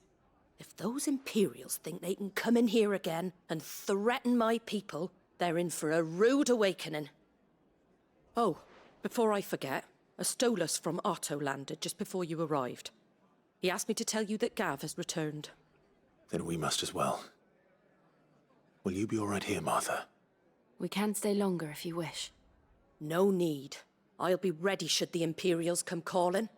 If those Imperials think they can come in here again and threaten my people, they're in for a rude awakening. Oh, before I forget, a Stolas from Otto landed just before you arrived. He asked me to tell you that Gav has returned. Then we must as well. Will you be all right here, Martha? We can stay longer if you wish. No need. I'll be ready should the Imperials come calling.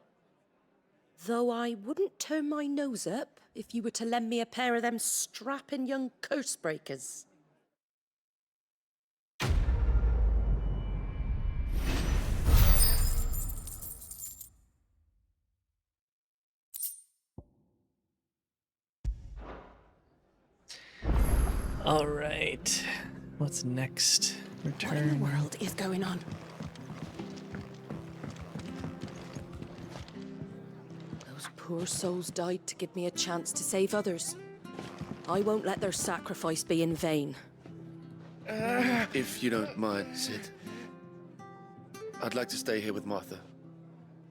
Though I wouldn't turn my nose up if you were to lend me a pair of them strapping young curse-breakers. All right. What's next? Return. What in the world is going on? Those poor souls died to give me a chance to save others. I won't let their sacrifice be in vain. If you don't mind, Sid. I'd like to stay here with Martha.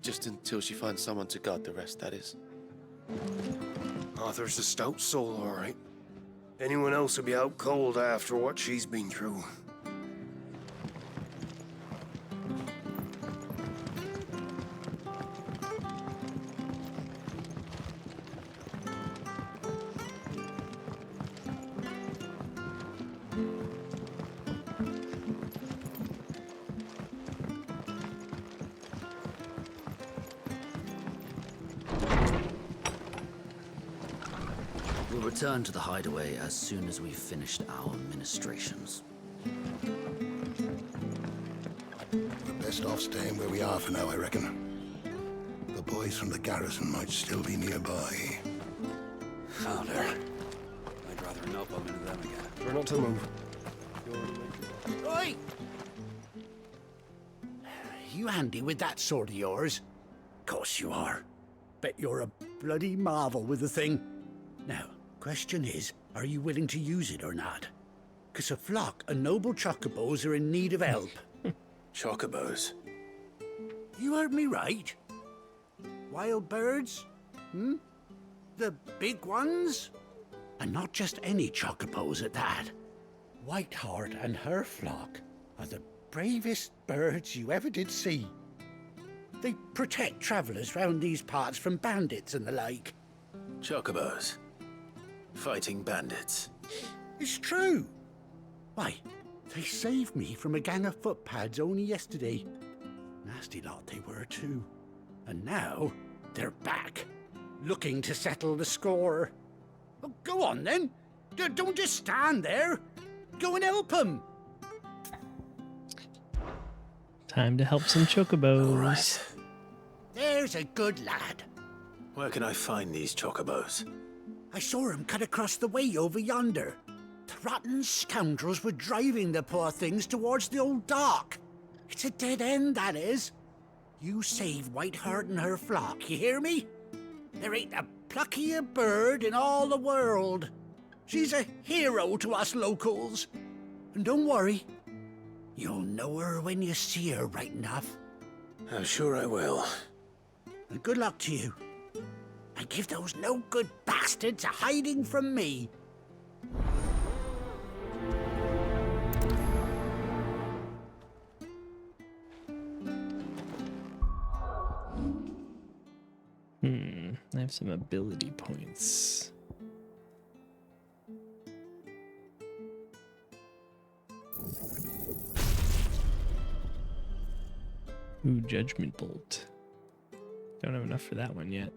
Just until she finds someone to guard the rest, that is. Arthur's a stout soul, all right. Anyone else would be out cold after what she's been through. We'll return to the hideaway as soon as we've finished our ministrations. We're best off staying where we are for now, I reckon. The boys from the garrison might still be nearby. Found her. I'd rather not bump into them again. Try not to move. Oi! You handy with that sword of yours? Course you are. Bet you're a bloody marvel with the thing. Now, question is, are you willing to use it or not? 'Cause a flock of noble chocobos are in need of help. Chocobos? You heard me right. Wild birds? Hmm? The big ones? And not just any chocobos at that. Whiteheart and her flock are the bravest birds you ever did see. They protect travellers round these parts from bandits and the like. Chocobos? Fighting bandits? It's true. Why, they saved me from a gang of footpads only yesterday. Nasty lot they were too. And now they're back, looking to settle the score. Well, go on then. Don't just stand there. Go and help them. Time to help some chocobos. All right. There's a good lad. Where can I find these chocobos? I saw him cut across the way over yonder. The rotten scoundrels were driving the poor things towards the old dock. It's a dead end, that is. You save Whiteheart and her flock, you hear me? There ain't a pluckier bird in all the world. She's a hero to us locals. And don't worry. You'll know her when you see her, right enough. I'm sure I will. And good luck to you. And give those no-good bastards a hiding from me. I have some ability points. Ooh, Judgment Bolt. Don't have enough for that one yet.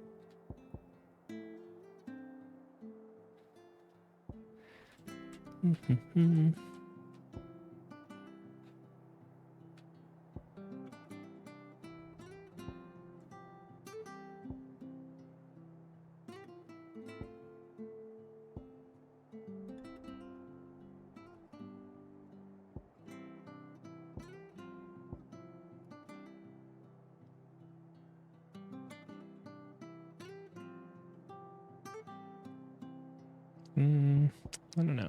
I don't know.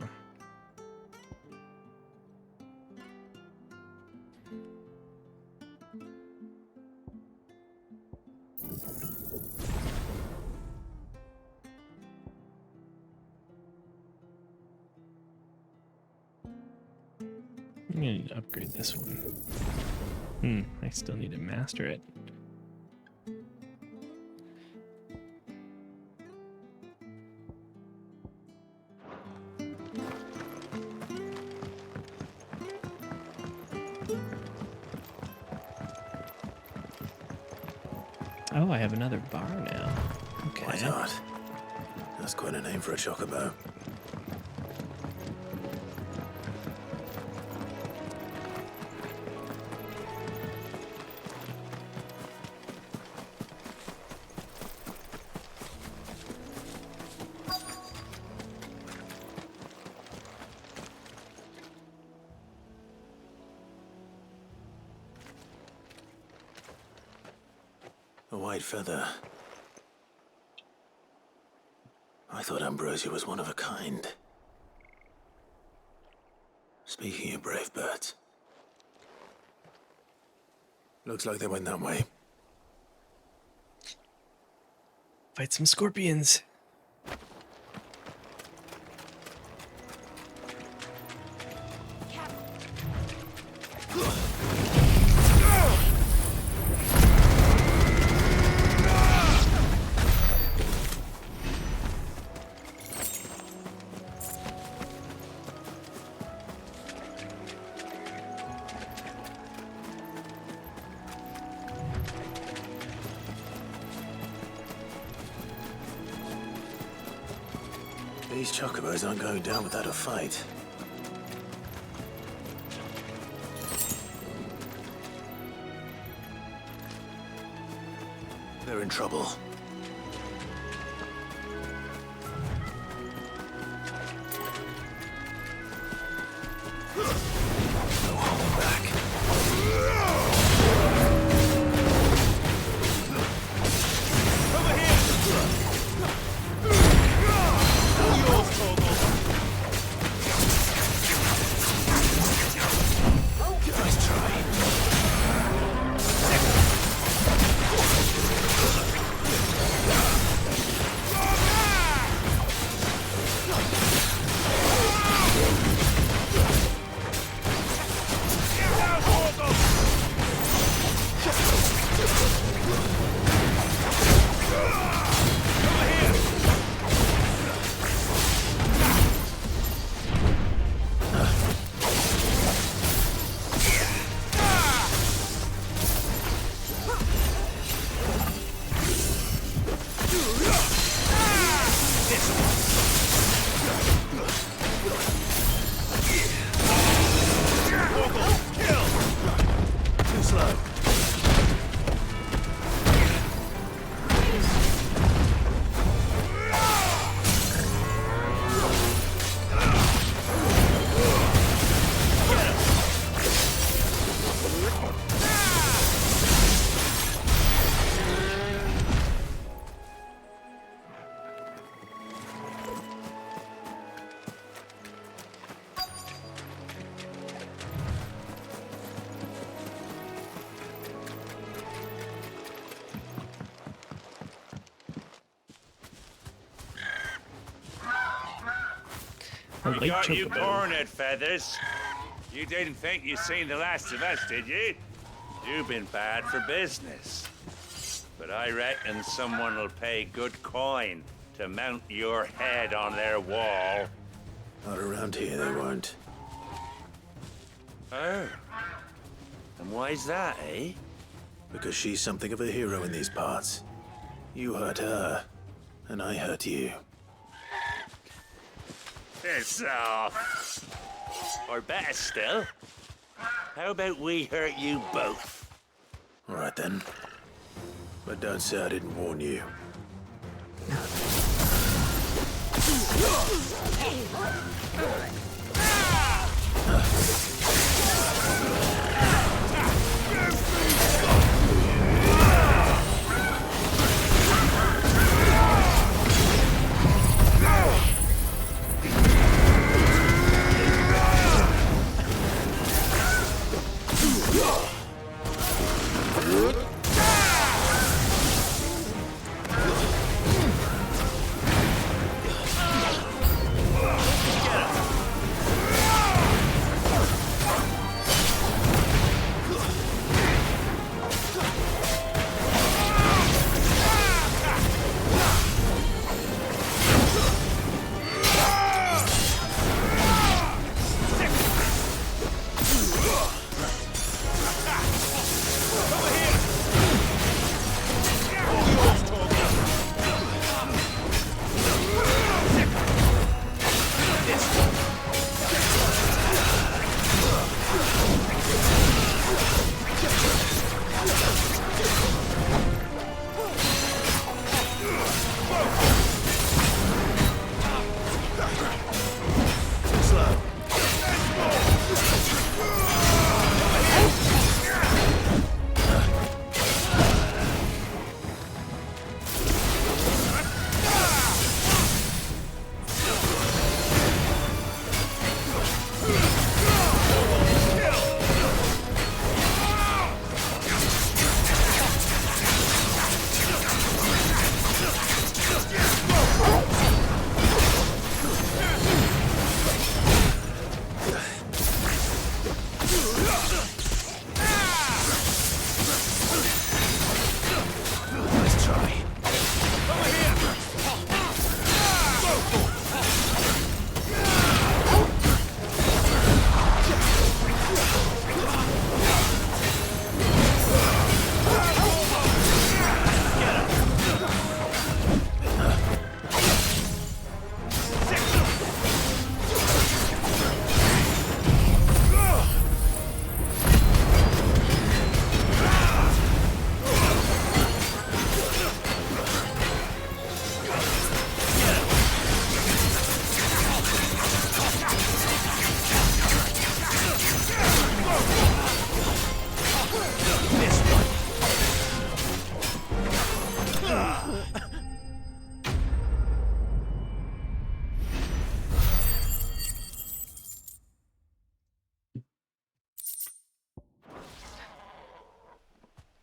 I'm gonna need to upgrade this one. I still need to master it. Oh, I have another bar now. Okay. Why not? That's quite a name for a chocobo. A white feather. I thought Ambrosia was one of a kind. Speaking of brave birds. Looks like they went that way. Fight some scorpions. These chocobos aren't going down without a fight. They're in trouble. No holding back. Over here! Nice try. A We late got you chocobo. cornered, Feathers. You didn't think you'd seen the last of us, did you? You've been bad for business. But I reckon someone will pay good coin to mount your head on their wall. Not around here, they won't. Oh. And why's that, eh? Because she's something of a hero in these parts. You hurt her, and I hurt you. Piss off. Or better still, how about we hurt you both? All right then. But don't say I didn't warn you.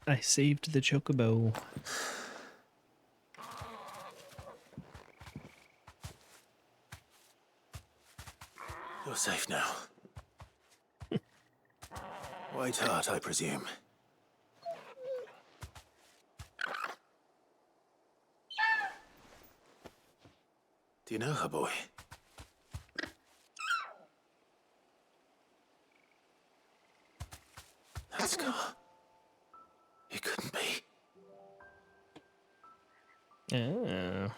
I saved the chocobo. You're safe now. White Heart, I presume. Do you know her, boy? That scar. It couldn't be. Oh.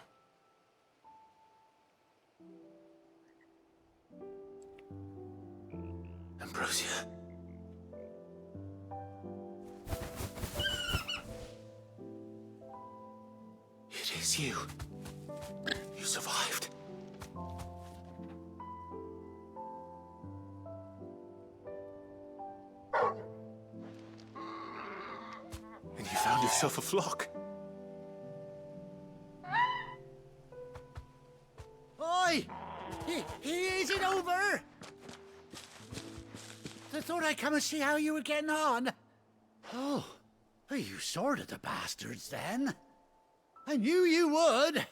Ambrosia. It is you. You survived. And you found yourself a flock. Oi! He isn't over! I thought I'd come and see how you were getting on. Oh, you sorted the bastards then. I knew you would.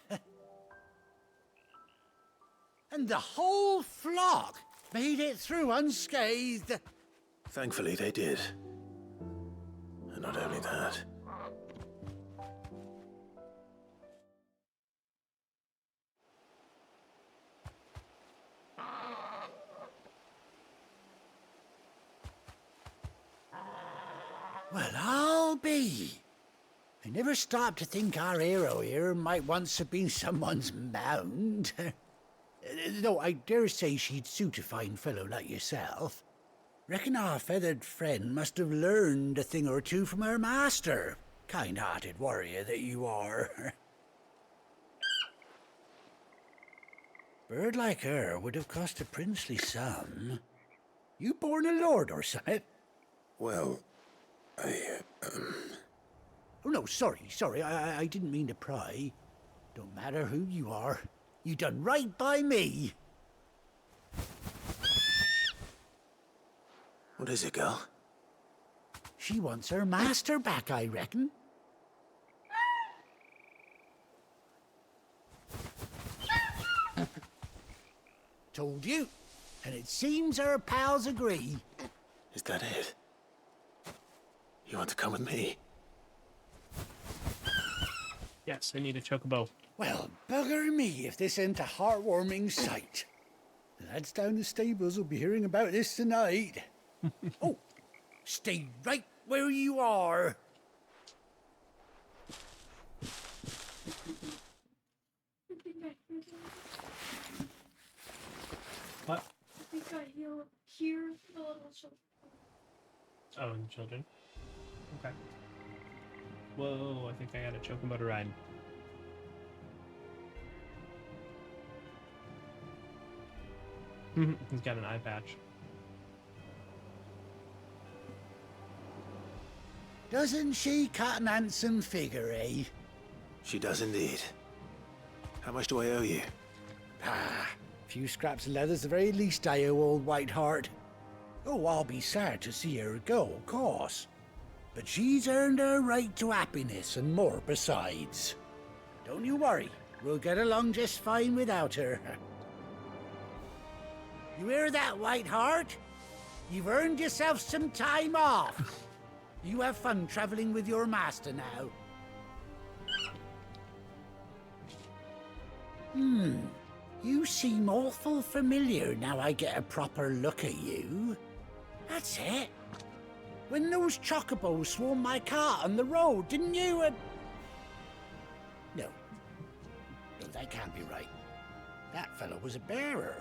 And the whole flock made it through unscathed. Thankfully, they did. And not only that. Well, I'll be. I never stopped to think our hero here might once have been someone's mount. Though I dare say she'd suit a fine fellow like yourself. Reckon our feathered friend must have learned a thing or two from her master. Kind-hearted warrior that you are. Bird like her would have cost a princely sum. You born a lord or something? Well, Oh, no, sorry. I didn't mean to pry. Don't matter who you are. You done right by me. What is it, girl? She wants her master back, I reckon. Told you. And it seems her pals agree. Is that it? You want to come with me? Yes, I need a chocobo. Well, bugger me if this ain't a heartwarming sight. The lads down the stables will be hearing about this tonight. Oh, stay right where you are. What? I think I hear the little children. Oh, and children. Okay. Whoa, I think I got a chocobo to ride. He's got an eye patch. Doesn't she cut an handsome figure, eh? She does indeed. How much do I owe you? Ah, a few scraps of leather's the very least I owe old Whiteheart. Oh, I'll be sad to see her go, of course. But she's earned her right to happiness and more besides. Don't you worry, we'll get along just fine without her. You hear that, Whiteheart? You've earned yourself some time off. You have fun traveling with your master now. You seem awful familiar now I get a proper look at you. That's it. When those chocobos swarmed my cart on the road, didn't you? No, that can't be right. That fellow was a bearer.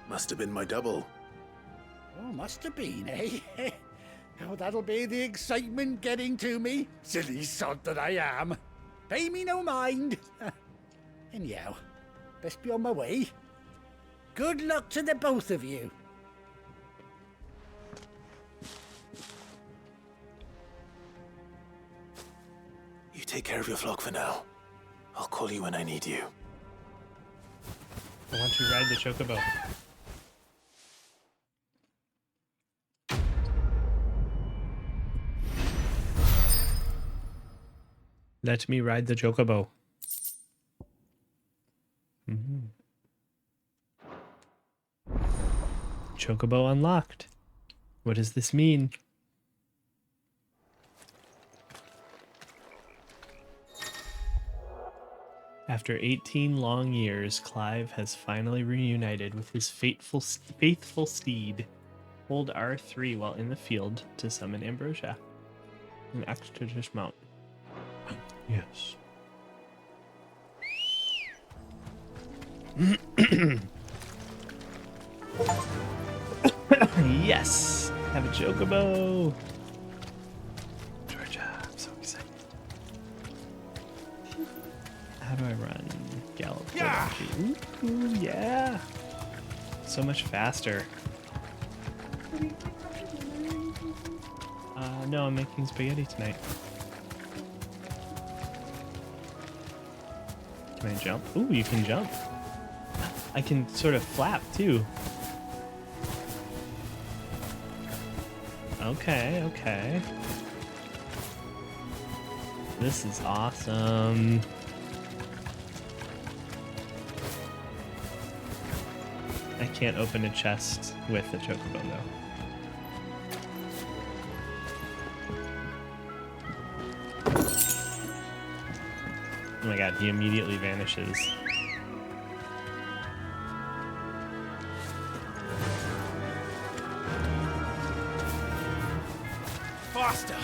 Must have been my double. Oh, must have been, eh? Oh, that'll be the excitement getting to me. Silly sod that I am. Pay me no mind. Anyhow, best be on my way. Good luck to the both of you. You take care of your flock for now. I'll call you when I need you. I want to ride the chocobo. Let me ride the chocobo. Chocobo unlocked. What does this mean? After 18 long years, Clive has finally reunited with his faithful steed. Hold R3 while in the field to summon Ambrosia. An X to dismount. Yes. Yes! Have a chocobo! Georgia, I'm so excited. How do I run? Gallop. Yeah! Ooh, yeah! So much faster. No, I'm making spaghetti tonight. Can I jump? Ooh, you can jump. I can sort of flap too. Okay, okay. This is awesome. can't open a chest with the chocobo though. Oh my god, he immediately vanishes. Faster!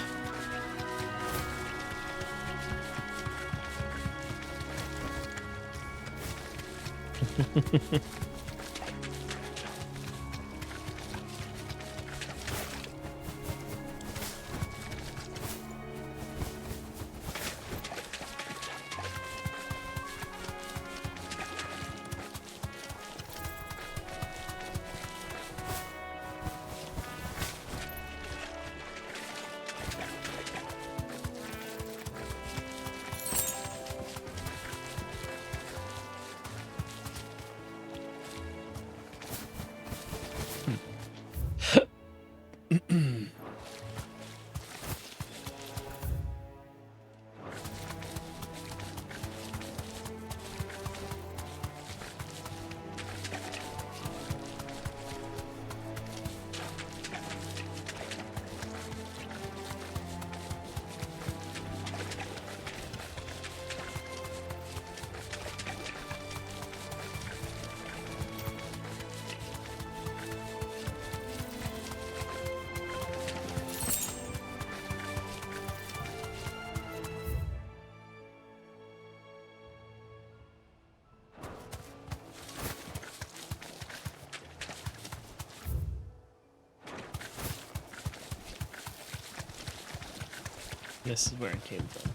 This is where it came from.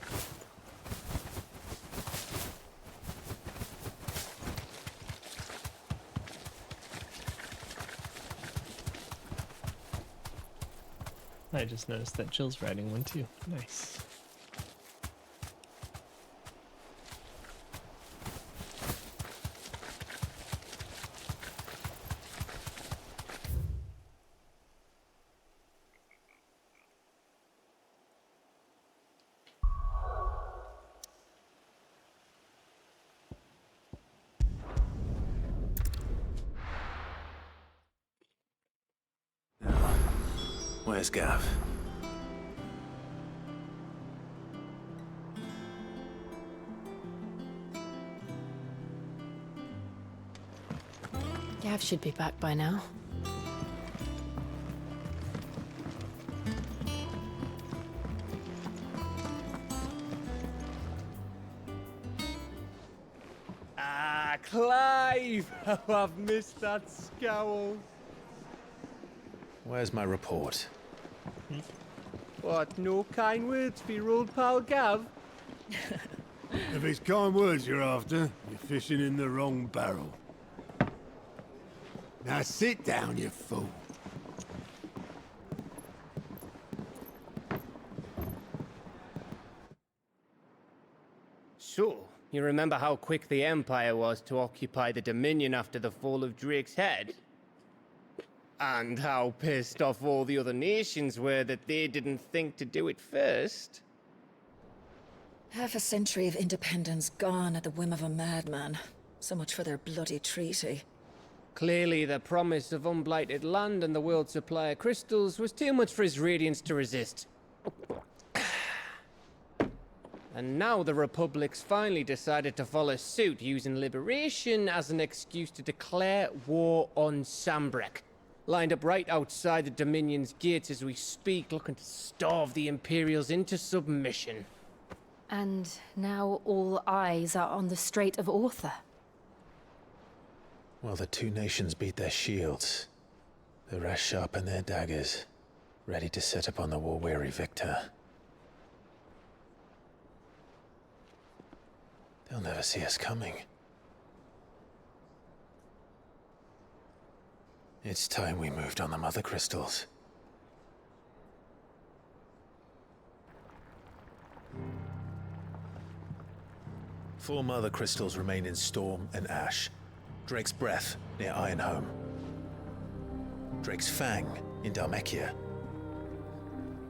I just noticed that Jill's riding one too. Nice. Where's Gav? Gav should be back by now. Ah, Clive! Oh, I've missed that scowl. Where's my report? What, no kind words for your old pal Gav? If it's kind words you're after, you're fishing in the wrong barrel. Now sit down, you fool. So, you remember how quick the Empire was to occupy the Dominion after the fall of Drake's head? And how pissed off all the other nations were that they didn't think to do it first? Half a century of independence gone at the whim of a madman. So much for their bloody treaty. Clearly, the promise of unblighted land and the world's supply of crystals was too much for his radiance to resist. And now the Republic's finally decided to follow suit, using liberation as an excuse to declare war on Sambrek. Lined up right outside the Dominion's gates as we speak, looking to starve the Imperials into submission. And now all eyes are on the Strait of Author. Well, the two nations beat their shields. The rest sharpen their daggers, ready to set upon the war-weary victor. They'll never see us coming. It's time we moved on the mother crystals. Four mother crystals remain in Storm and Ash. Drake's Breath near Ironhome. Drake's Fang in Dhalmekia.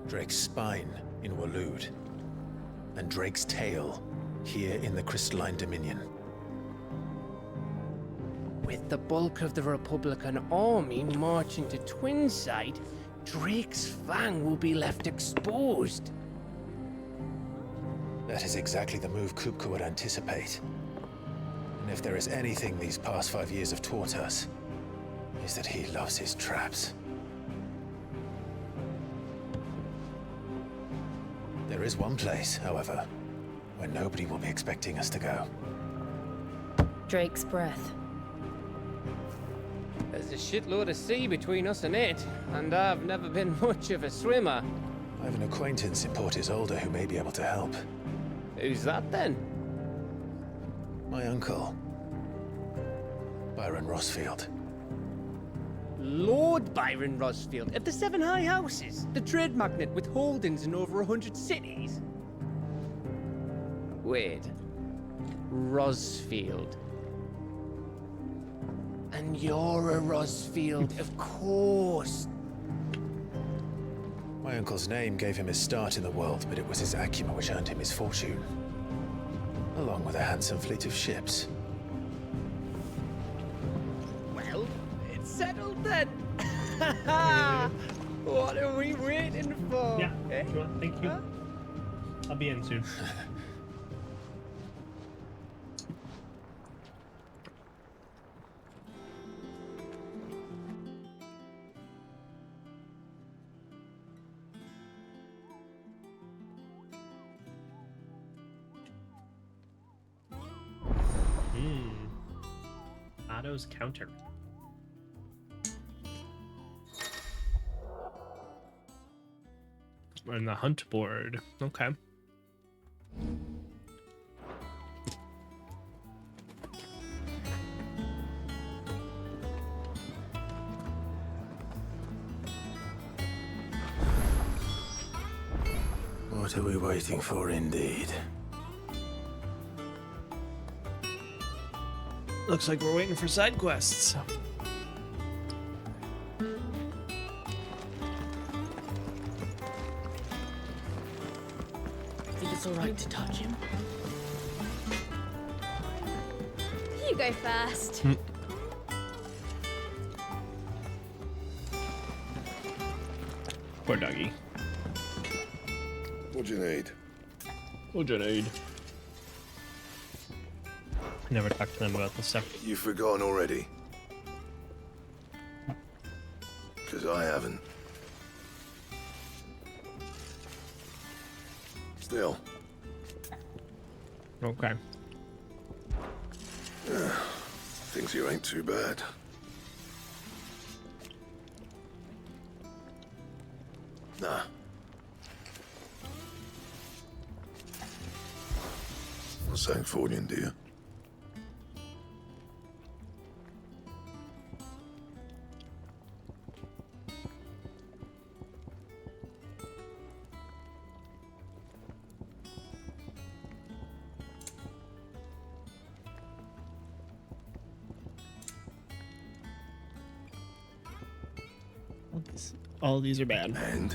Drake's Spine in Waloed. And Drake's Tail here in the Crystalline Dominion. With the bulk of the Republican army marching to Twinside, Drake's Fang will be left exposed. That is exactly the move Kupka would anticipate. And if there is anything these past 5 years have taught us, is that he loves his traps. There is one place, however, where nobody will be expecting us to go. Drake's breath. There's a shitload of sea between us and it, and I've never been much of a swimmer. I have an acquaintance in Port Isolde who may be able to help. Who's that then? My uncle, Byron Rossfield. Lord Byron Rossfield of the Seven High Houses, the trade magnate with holdings in over 100 cities. Wait, Rossfield. And you're a Rossfield, of course. My uncle's name gave him his start in the world, but it was his acumen which earned him his fortune, along with a handsome fleet of ships. Well, it's settled then. What are we waiting for? Yeah, eh? sure, thank you. Huh? I'll be in soon. Otto's counter. And the hunt board. Okay. What are we waiting for, indeed? Looks like we're waiting for side quests. Think it's alright to touch him? You go first. Poor doggy. What do you need? What do you need? I never talked to them about this stuff. You've forgotten already? Because I haven't. Still. Okay. Things here ain't too bad. Nah. Not saying Fordian, do you? All these are bad. And?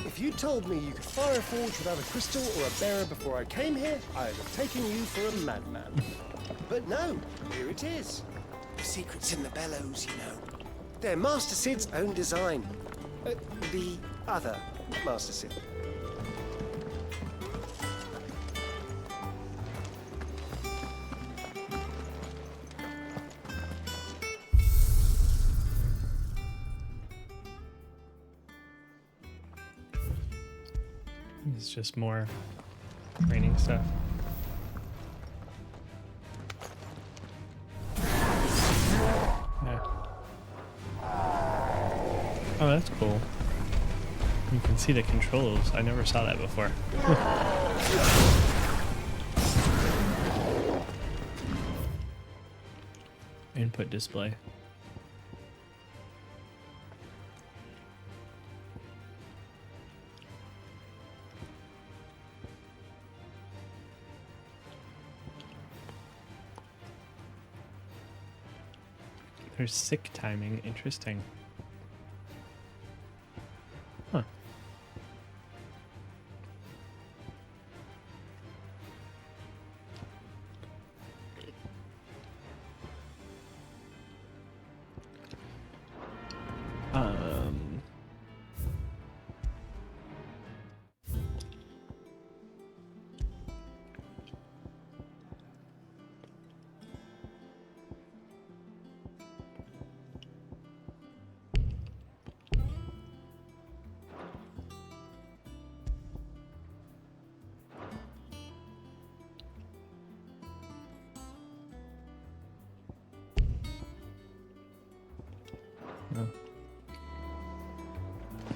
If you told me you could fire a forge without a crystal or a bearer before I came here, I'd have taken you for a madman. But no, here it is. The secret's in the bellows, you know. They're Master Sid's own design. The other Master Sid. It's just more training stuff. Yeah. Oh, that's cool. You can see the controls. I never saw that before. Input display. There's sick timing. Interesting. Huh.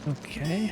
Okay.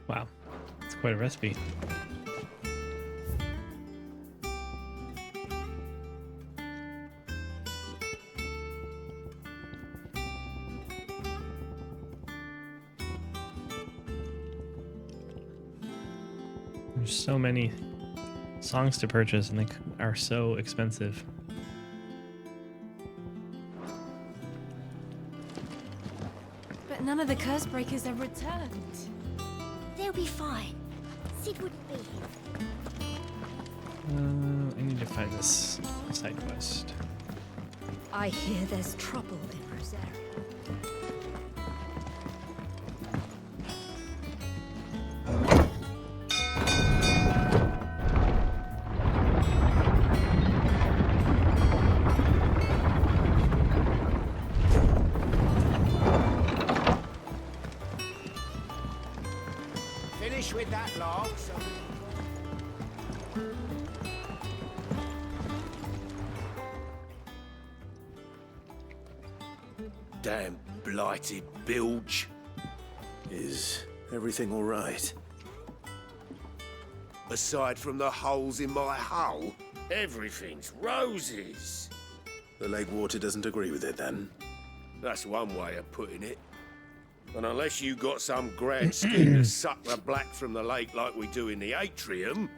Wow, it's quite a recipe. There's so many songs to purchase and they are so expensive. But none of the curse breakers have returned. They'll be fine. Sid wouldn't be here. I need to find this side quest. I hear there's trouble in Rosaria. Finish with that log, so... Damn blighted bilge. Is everything all right? Aside from the holes in my hull, everything's roses. The lake water doesn't agree with it, then? That's one way of putting it. And unless you got some grand scheme to suck the black from the lake like we do in the atrium,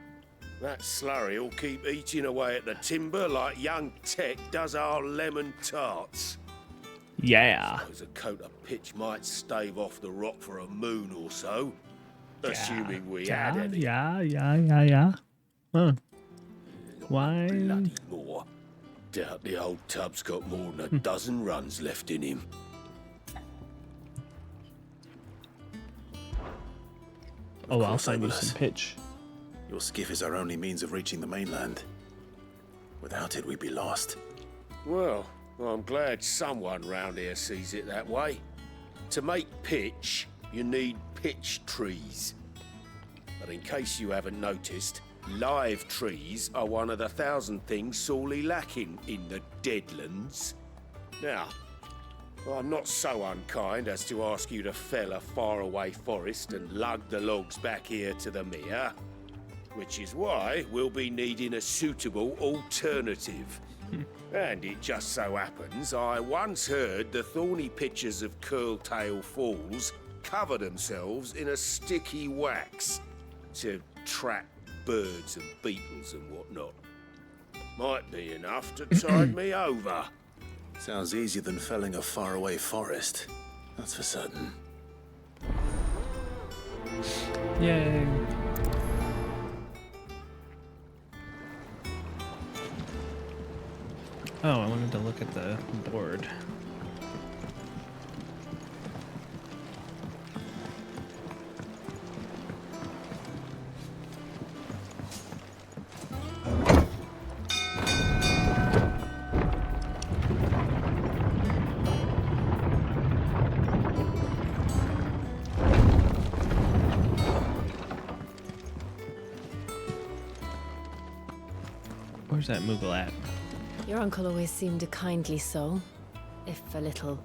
that slurry will keep eating away at the timber like young Tech does our lemon tarts. Yeah. Suppose a coat of pitch might stave off the rock for a moon or so, assuming we had any. Yeah. Huh. Why? Bloody more. Doubt the old tub's got more than a dozen runs left in him. Oh, I'll find you some pitch. Your skiff is our only means of reaching the mainland. Without it, we'd be lost. Well, I'm glad someone round here sees it that way. To make pitch, you need pitch trees. But in case you haven't noticed, live trees are one of the 1,000 things sorely lacking in the Deadlands. Now, I'm not so unkind as to ask you to fell a faraway forest and lug the logs back here to the mere, which is why we'll be needing a suitable alternative. And it just so happens I once heard the thorny pitchers of Curltail Falls cover themselves in a sticky wax to trap birds and beetles and whatnot. Might be enough to tide me over. Sounds easier than felling a faraway forest. That's for certain. Yay. Oh, I wanted to look at the board. Where's that Moogle at? Your uncle always seemed a kindly soul, if a little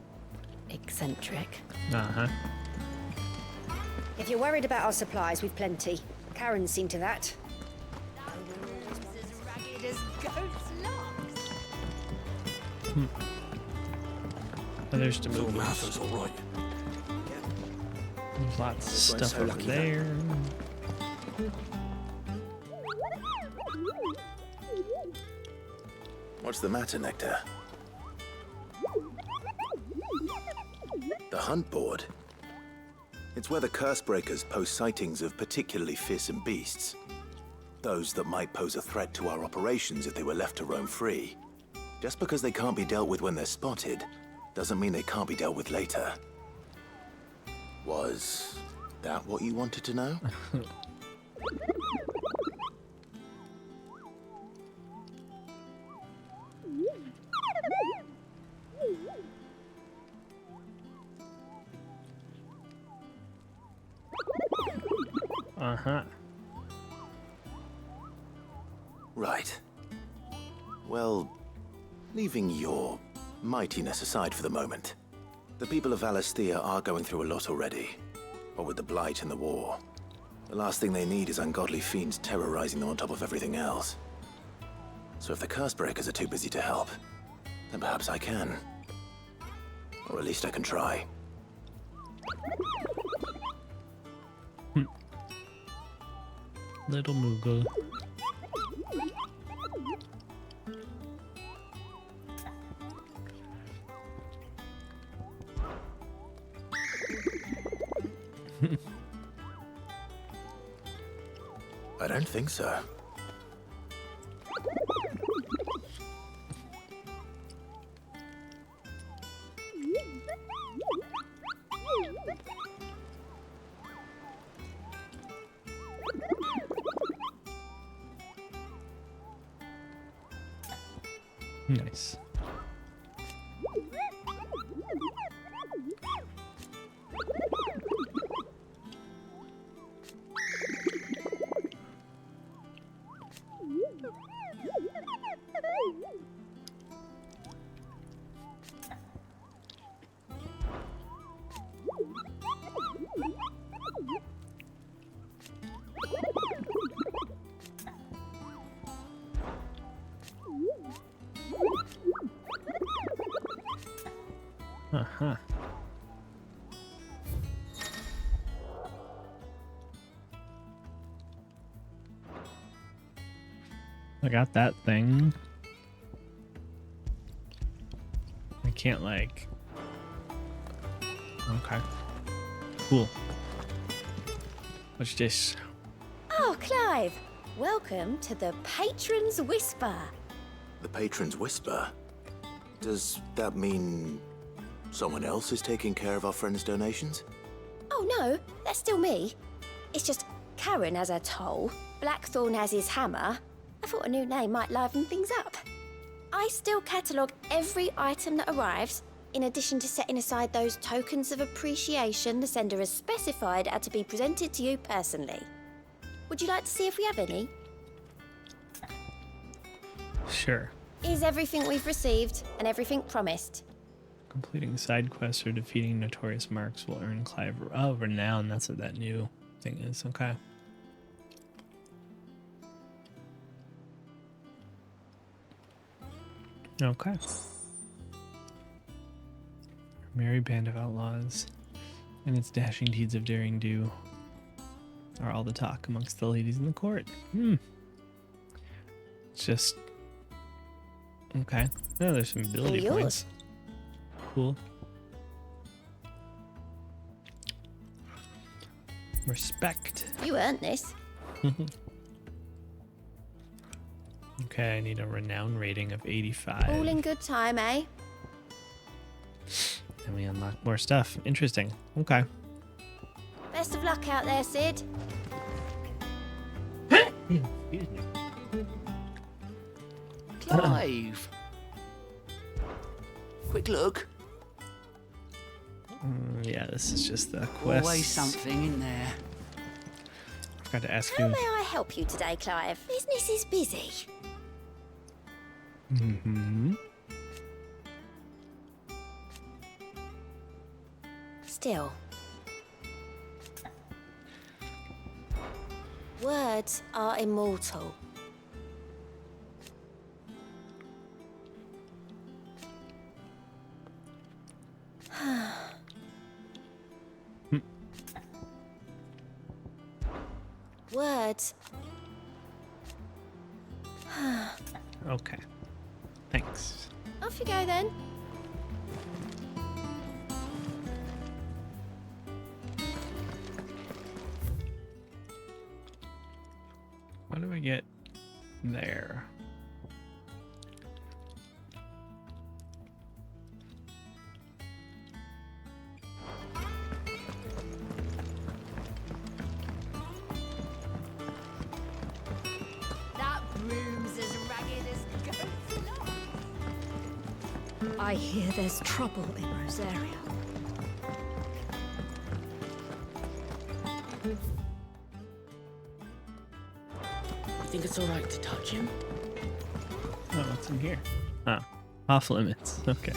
eccentric. Uh-huh. If you're worried about our supplies, we've plenty. Karen's seen to that. As ragged as goat's locks. Oh, there's the Little Moogles. Martha's all right. There's lots of This one's stuff so over lucky there. What's the matter, Nectar? The hunt board. It's where the curse breakers post sightings of particularly fearsome beasts. those that might pose a threat to our operations if they were left to roam free. Just because they can't be dealt with when they're spotted, doesn't mean they can't be dealt with later. Was that what you wanted to know? Uh-huh. Right. Well, leaving your mightiness aside for the moment, the people of Valisthea are going through a lot already. What with the Blight and the war. The last thing they need is ungodly fiends terrorizing them on top of everything else. So if the Cursebreakers are too busy to help, then perhaps I can. Or at least I can try. Little Moogle. I don't think so. Nice. Uh-huh. I got that thing. I can't like... Okay. Cool. What's this? Oh, Clive! Welcome to the Patron's Whisper. The Patron's Whisper? Does that mean someone else is taking care of our friends' donations? Oh no, that's still me. It's just Karen has her toll, Blackthorn has his hammer. I thought a new name might liven things up. I still catalogue every item that arrives, in addition to setting aside those tokens of appreciation the sender has specified are to be presented to you personally. Would you like to see if we have any? Sure. Is everything we've received and everything promised? Completing side quests or defeating notorious marks will earn Clive renown. That's what that new thing is. Okay. Okay. Merry band of outlaws and its dashing deeds of daring do are all the talk amongst the ladies in the court. It's just okay. Oh, there's some ability points. Cool. Respect. You earned this. Okay, I need a renown rating of 85. All in good time, eh? And we unlock more stuff. Interesting. Okay. Best of luck out there, Sid. Excuse me. Clive! Quick look. Yeah, this is just the quest. Always something in there. I forgot to ask How you. may I help you today, Clive? Business is busy. Mm-hmm. Still. Words are immortal. Words. Okay. Thanks. Off you go then. How do I get there? That broom's as ragged as goat's lot. I hear there's trouble in Rosaria. You think it's alright to touch him? Oh, what's in here? Oh, off limits. Okay.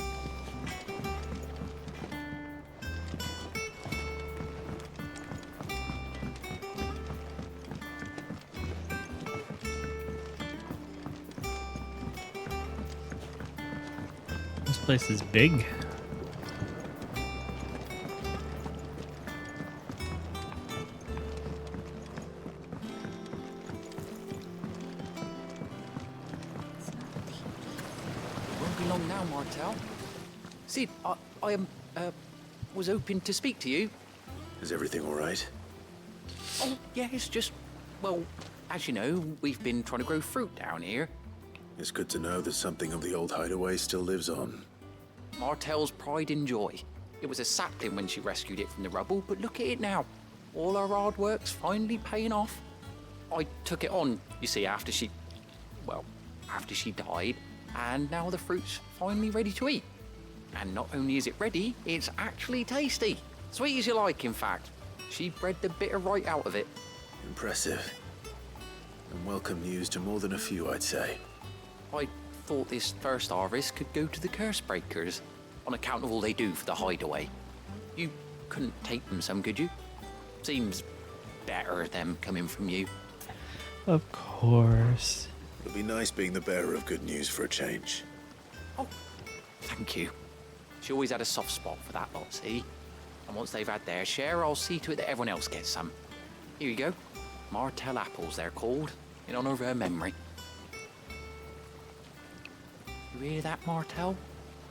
This place is big. Won't be long now, Martel. Sid, I was hoping to speak to you. Is everything all right? Oh, yeah, it's just, well, as you know, we've been trying to grow fruit down here. It's good to know that something of the old hideaway still lives on. Martel's pride and joy. It was a sapling when she rescued it from the rubble, but look at it now. All our hard work's finally paying off. I took it on, you see, after she died, and now the fruit's finally ready to eat. And not only is it ready, it's actually tasty. Sweet as you like, in fact. She bred the bitter right out of it. Impressive. And welcome news to more than a few, I'd say. I thought this first harvest could go to the curse breakers, on account of all they do for the hideaway. You couldn't take them some, could you? Seems better them coming from you. Of course. It'll be nice being the bearer of good news for a change. Thank you. She always had a soft spot for that lot, see? And once they've had their share, I'll see to it that everyone else gets some. Here you go. Martel apples, they're called, in honor of her memory. You hear that, Martel?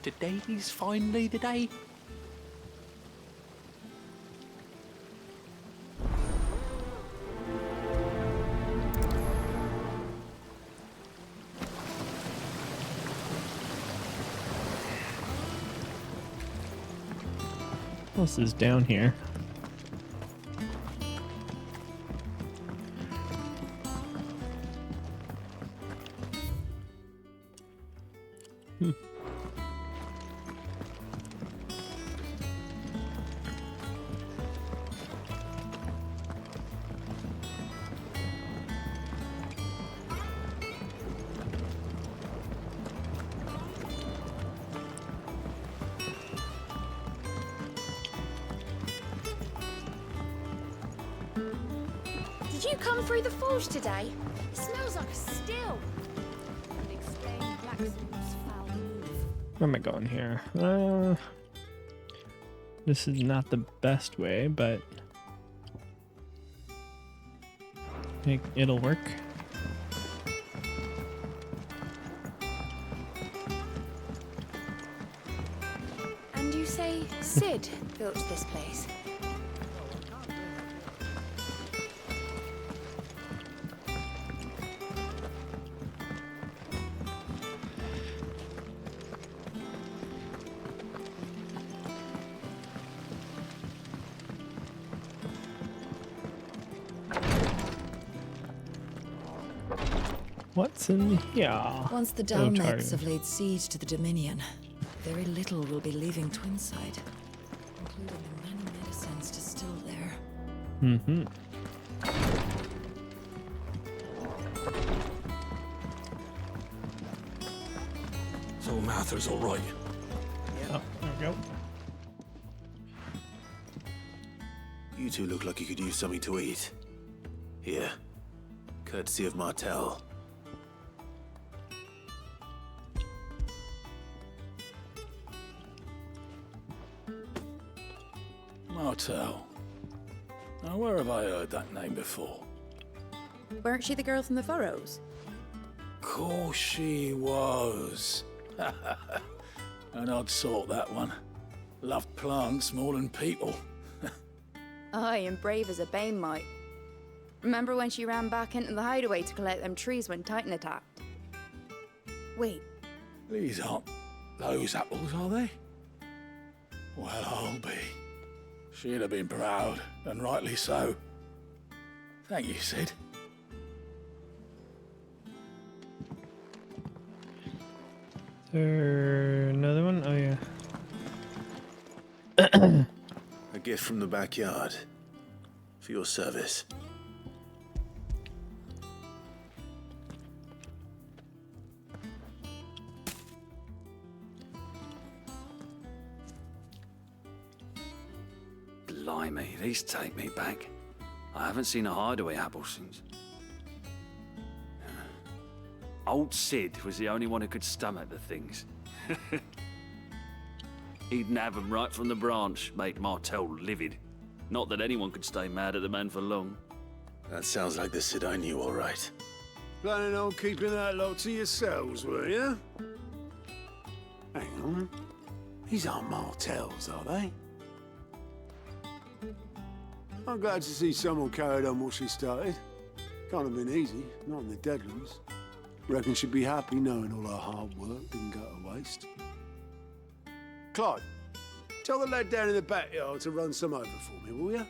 Today's finally the day. What else is down here? Did you come through the forge today? It smells like a still. Could explain Blacksmith's foul move. Where am I going here? This is not the best way, but I think it'll work. And you say Sid built this place? What's in here? Once the Oh, Dalmeks target. have laid siege to the Dominion, very little will be leaving Twinside, including the many medicines distilled there. Mm-hmm. So Martha's all right. Oh, there we go. You two look like you could use something to eat. Here. Courtesy of Martel. Martel. Now, where have I heard that name before? Weren't she the girl from the Furrows? Course she was. An odd sort, that one. Loved plants more than people. Aye, and brave as a bane might. Remember when she ran back into the hideaway to collect them trees when Titan attacked? Wait, These aren't those apples, are they? Well, I'll be. She'd have been proud, and rightly so. Thank you, Sid. Is there another one? Oh, yeah. A gift from the backyard. For your service. Blimey, these take me back. I haven't seen a hideaway apple since. Old Sid was the only one who could stomach the things. He'd nab 'em right from the branch, make Martel livid. Not that anyone could stay mad at the man for long. That sounds like the Sid I knew, all right. Planning on keeping that lot to yourselves, were you? Hang on. These aren't Martels, are they? I'm glad to see someone carried on what she started. Can't have been easy, not in the Deadlands. Reckon she'd be happy knowing all her hard work didn't go to waste. Clyde, tell the lad down in the backyard to run some over for me, will you?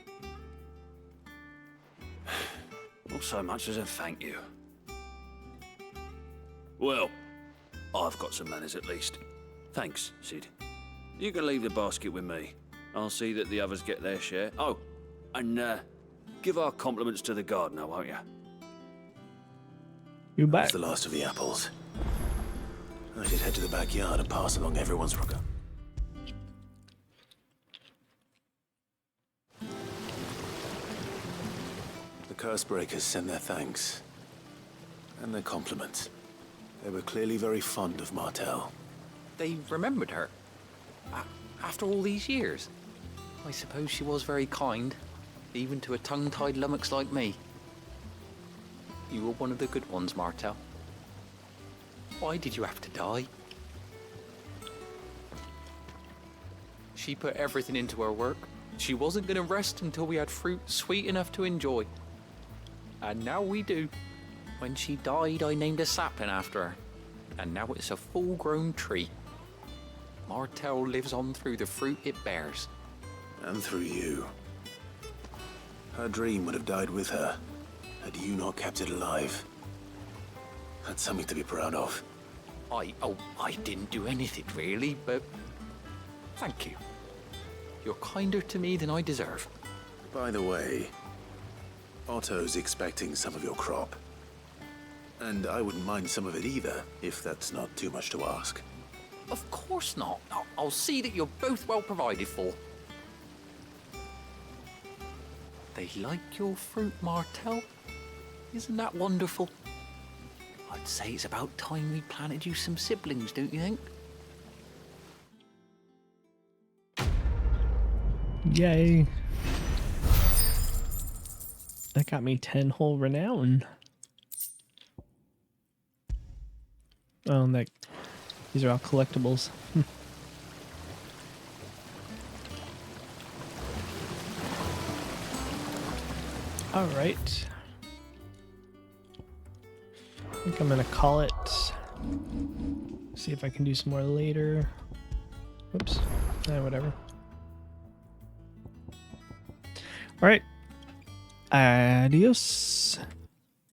Not so much as a thank you. Well, I've got some manners at least. Thanks, Sid. You can leave the basket with me. I'll see that the others get their share. Oh, and give our compliments to the gardener, won't you? You bet. That's the last of the apples. I did head to the backyard and pass along everyone's rocker. The curse breakers send their thanks. And their compliments. They were clearly very fond of Martel. They remembered her. After all these years. I suppose she was very kind, even to a tongue-tied lummox like me. You were one of the good ones, Martel. Why did you have to die? She put everything into her work. She wasn't going to rest until we had fruit sweet enough to enjoy. And now we do. When she died, I named a sapling after her. And now it's a full-grown tree. Martel lives on through the fruit it bears. And through you. Her dream would have died with her, had you not kept it alive. That's something to be proud of. I didn't do anything really, but thank you. You're kinder to me than I deserve. By the way, Otto's expecting some of your crop. And I wouldn't mind some of it either, if that's not too much to ask. Of course not. I'll see that you're both well provided for. They like your fruit, Martel. Isn't that wonderful? I'd say it's about time we planted you some siblings, don't you think? Yay. That got me 10 whole renown. Oh, and these are all collectibles. All right. I think I'm gonna call it. See if I can do some more later. Whoops. Whatever. All right. Adios.